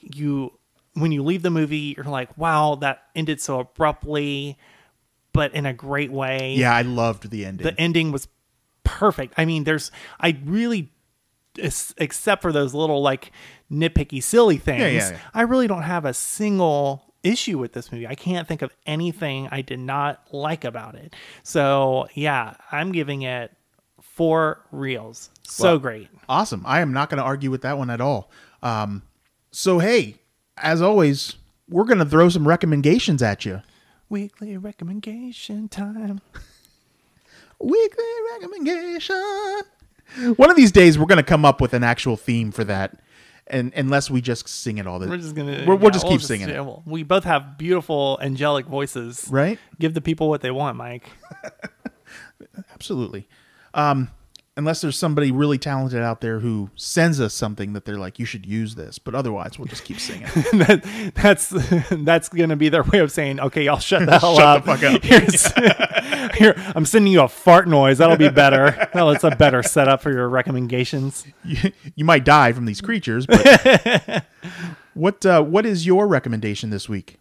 When you leave the movie, you're like, wow, that ended so abruptly, but in a great way. Yeah, I loved the ending. The ending was perfect. I mean, except for those little like nitpicky silly things, Yeah. I really don't have a single issue with this movie. I can't think of anything I did not like about it. So yeah, I'm giving it 4 reels. So great. Awesome. I am not going to argue with that one at all. So hey, as always, we're going to throw some recommendations at you. Weekly recommendation time. Weekly recommendation. One of these days, we're going to come up with an actual theme for that. And unless we just sing it all the We're just gonna we'll just keep singing it. We both have beautiful angelic voices, right? Give the people what they want, Mike. Absolutely. Unless there's somebody really talented out there who sends us something that they're like, you should use this, but otherwise we'll just keep singing. That's gonna be their way of saying, okay, y'all shut the hell up. Shut the fuck up. Here, I'm sending you a fart noise. That'll be better. Well, it's a better setup for your recommendations. You might die from these creatures, but what is your recommendation this week?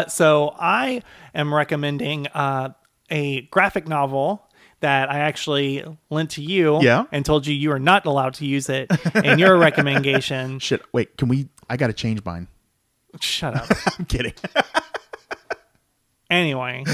So I am recommending a graphic novel that I actually lent to you and told you are not allowed to use it in your recommendation. Shit, wait, I got to change mine. Shut up. I'm kidding. Anyway,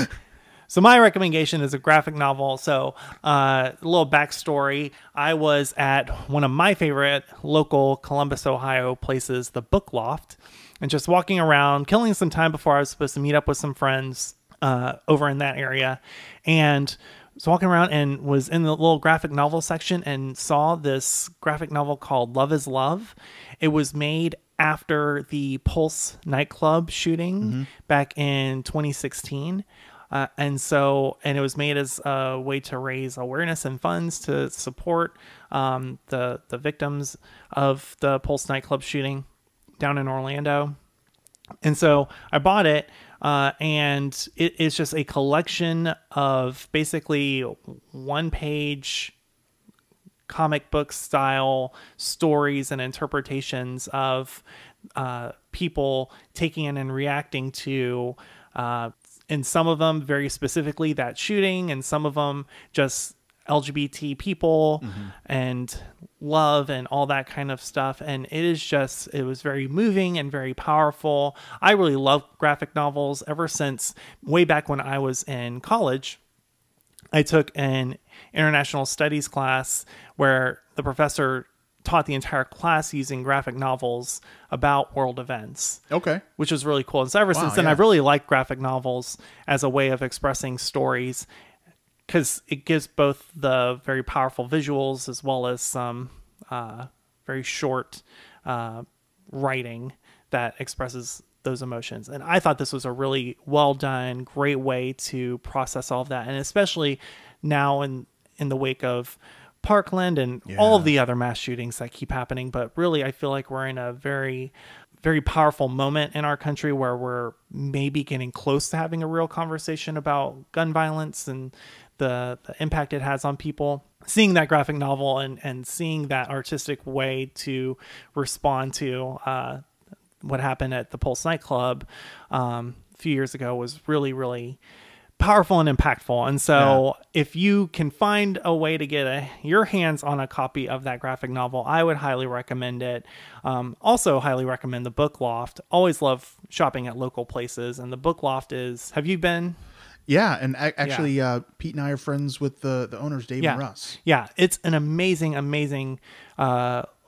so my recommendation is a graphic novel. So a little backstory. I was at one of my favorite local Columbus, Ohio places, the Book Loft, and just walking around, killing some time before I was supposed to meet up with some friends over in that area. And was walking around and was in the little graphic novel section and saw this graphic novel called Love is Love. It was made after the Pulse nightclub shooting back in 2016. And it was made as a way to raise awareness and funds to support the victims of the Pulse nightclub shooting down in Orlando. And so I bought it. And it is just a collection of basically one-page comic book style stories and interpretations of people taking in and reacting to, in some of them very specifically that shooting, and some of them just LGBT people and love and all that kind of stuff. And it was very moving and very powerful. I really love graphic novels ever since way back when I was in college. I took an international studies class where the professor taught the entire class using graphic novels about world events. Okay. Which was really cool. And so ever since then, I've really liked graphic novels as a way of expressing stories, because it gives both the very powerful visuals as well as some very short writing that expresses those emotions. And I thought this was a really well done, great way to process all of that. And especially now in the wake of Parkland and all of the other mass shootings that keep happening. But really, I feel like we're in a very, very powerful moment in our country where we're maybe getting close to having a real conversation about gun violence and the impact it has on people. Seeing that graphic novel and seeing that artistic way to respond to what happened at the Pulse nightclub a few years ago was really, really powerful and impactful. And so if you can find a way to get your hands on a copy of that graphic novel, I would highly recommend it. Also highly recommend the Book Loft. Always love shopping at local places. And the Book Loft have you been? Yeah, and actually, Pete and I are friends with the owners, Dave and Russ. Yeah, it's an amazing, amazing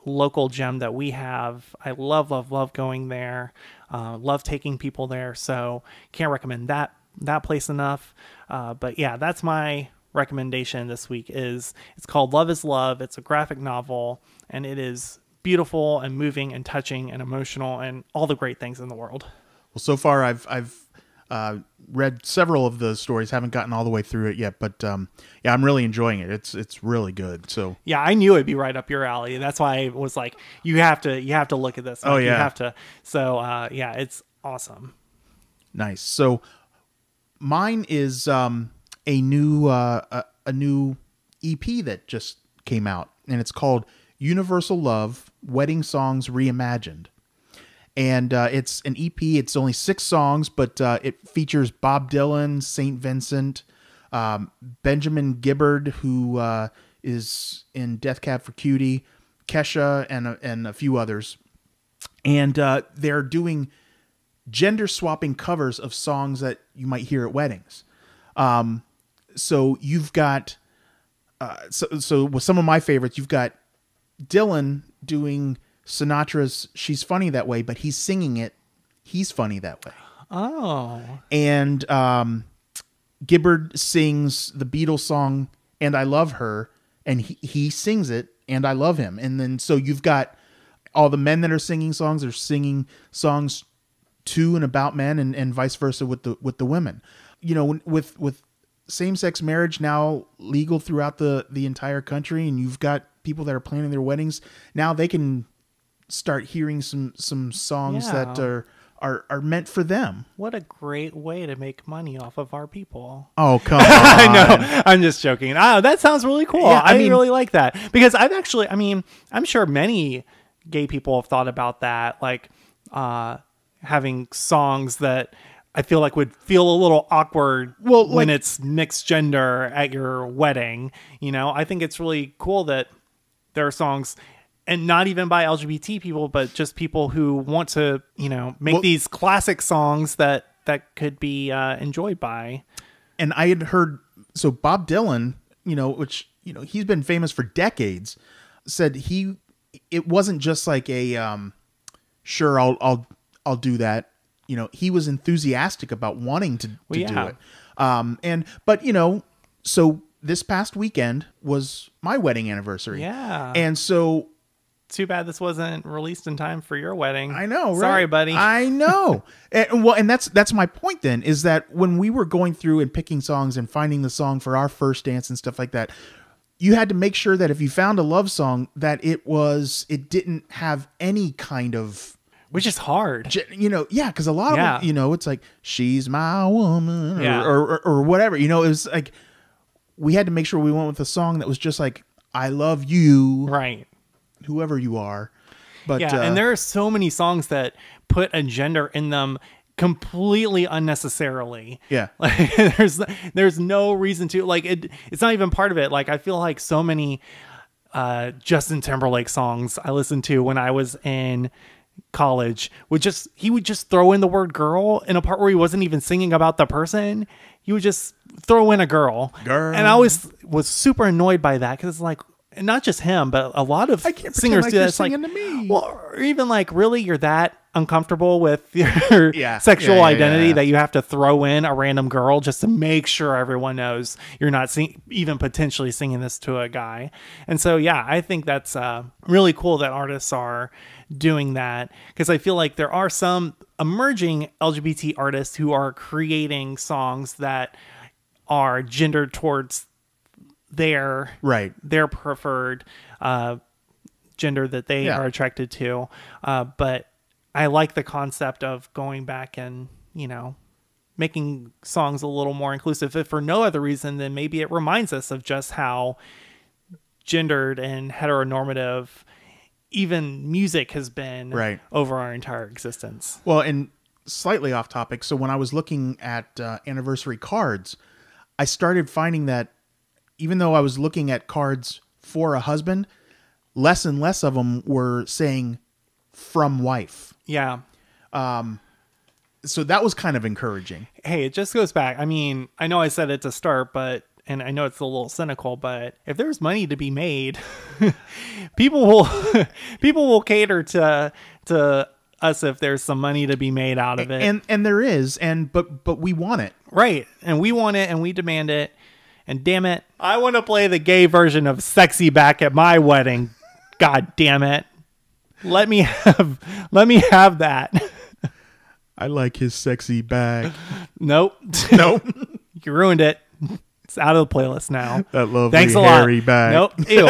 local gem that we have. I love, love, love going there. Love taking people there. So can't recommend that place enough. But yeah, that's my recommendation this week. It's called Love is Love. It's a graphic novel, and it is beautiful and moving and touching and emotional and all the great things in the world. Well, so far I've read several of the stories, haven't gotten all the way through it yet, but yeah, I'm really enjoying it. It's really good. So yeah, I knew it'd be right up your alley. That's why I was like, you have to look at this. Oh, yeah. You have to. So yeah, it's awesome. Nice. So mine is a new EP that just came out, and it's called Universal Love: Wedding Songs Reimagined. And it's an EP. It's only 6 songs, but it features Bob Dylan, St. Vincent, Benjamin Gibbard, who is in Death Cab for Cutie, Kesha, and a few others. And they're doing gender swapping covers of songs that you might hear at weddings. So you've got so with some of my favorites, you've got Dylan doing Sinatra's She's Funny That Way, but he's singing it, He's Funny That Way. Oh. And Gibbard sings the Beatles song And I Love Her, and he sings it And I Love Him. And then so you've got all the men that are singing songs are singing songs to and about men, and vice versa with the women. You know, with same-sex marriage now legal throughout the entire country, and you've got people that are planning their weddings, now they can start hearing some songs that are meant for them. What a great way to make money off of our people. Oh, come on. I know. I'm just joking. Oh, that sounds really cool. Yeah, I mean, really like that, because I'm sure many gay people have thought about that, like having songs that I feel like would feel a little awkward when it's mixed gender at your wedding. You know, I think it's really cool that there are songs, and not even by LGBT people, but just people who want to, you know, make these classic songs that could be enjoyed by. And I had heard, so Bob Dylan, you know, which, you know, he's been famous for decades, said it wasn't just like a, sure, I'll do that. You know, he was enthusiastic about wanting to do it. But you know, so this past weekend was my wedding anniversary. Yeah. And so, too bad this wasn't released in time for your wedding. I know, right? Sorry, buddy. I know. And that's my point then, is that when we were going through and picking songs and finding the song for our first dance and stuff like that, you had to make sure that if you found a love song, that it didn't have any kind of, which is hard, you know. Yeah, because a lot of them, you know, it's like she's my woman, or whatever. You know, it was like we had to make sure we went with a song that was just like I love you, right? Whoever you are. But yeah, and there are so many songs that put a gender in them completely unnecessarily. Yeah, like there's no reason to, like, it's not even part of it. Like, I feel like so many Justin Timberlake songs I listened to when I was in college he would just throw in the word girl in a part where he wasn't even singing about the person. He would just throw in a girl. And I always was super annoyed by that, because it's like, and not just him, but a lot of singers do that. It's like, to me. Well, or even like, really, you're that uncomfortable with your sexual identity that you have to throw in a random girl just to make sure everyone knows you're not even potentially singing this to a guy. And so, yeah, I think that's really cool that artists are doing that, because I feel like there are some emerging LGBT artists who are creating songs that are gendered towards their preferred gender that they are attracted to. But I like the concept of going back and, you know, making songs a little more inclusive, if for no other reason than maybe it reminds us of just how gendered and heteronormative even music has been over our entire existence. Well, and slightly off topic, so when I was looking at anniversary cards, I started finding that even though I was looking at cards for a husband, less and less of them were saying from wife. Yeah. So that was kind of encouraging. Hey, it just goes back. I mean, I know I said it to start, and I know it's a little cynical, but if there's money to be made, people will cater to us if there's some money to be made out of it. And there is, but we want it. Right. And we want it and we demand it. And damn it, I want to play the gay version of Sexy Back at my wedding. God damn it. Let me have that. I like his sexy back. Nope. Nope. You ruined it. It's out of the playlist now. That lovely Thanks a hairy lot. back. Nope. Ew.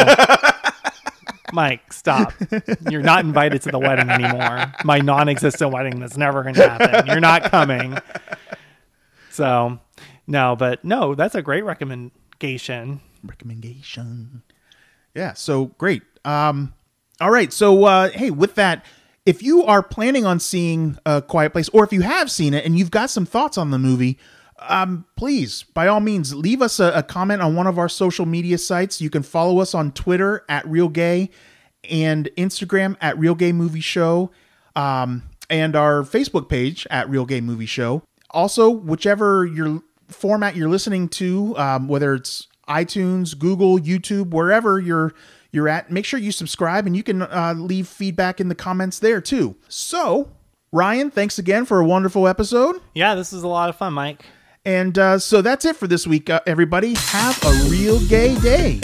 Mike, stop. You're not invited to the wedding anymore. My non-existent wedding that's never going to happen. You're not coming. So, no, that's a great recommendation. Yeah, so great. All right, so hey, with that, if you are planning on seeing A Quiet Place, or if you have seen it and you've got some thoughts on the movie, please, by all means, leave us a comment on one of our social media sites. You can follow us on Twitter at RealGay and Instagram at Real Gay Movie Show, and our Facebook page at Real Gay Movie Show. Also, whichever your format you're listening to, whether it's iTunes, Google, YouTube, wherever you're at, make sure you subscribe, and you can leave feedback in the comments there too. So, Ryan, thanks again for a wonderful episode. Yeah, this was a lot of fun, Mike. And so that's it for this week, everybody. Have a real gay day.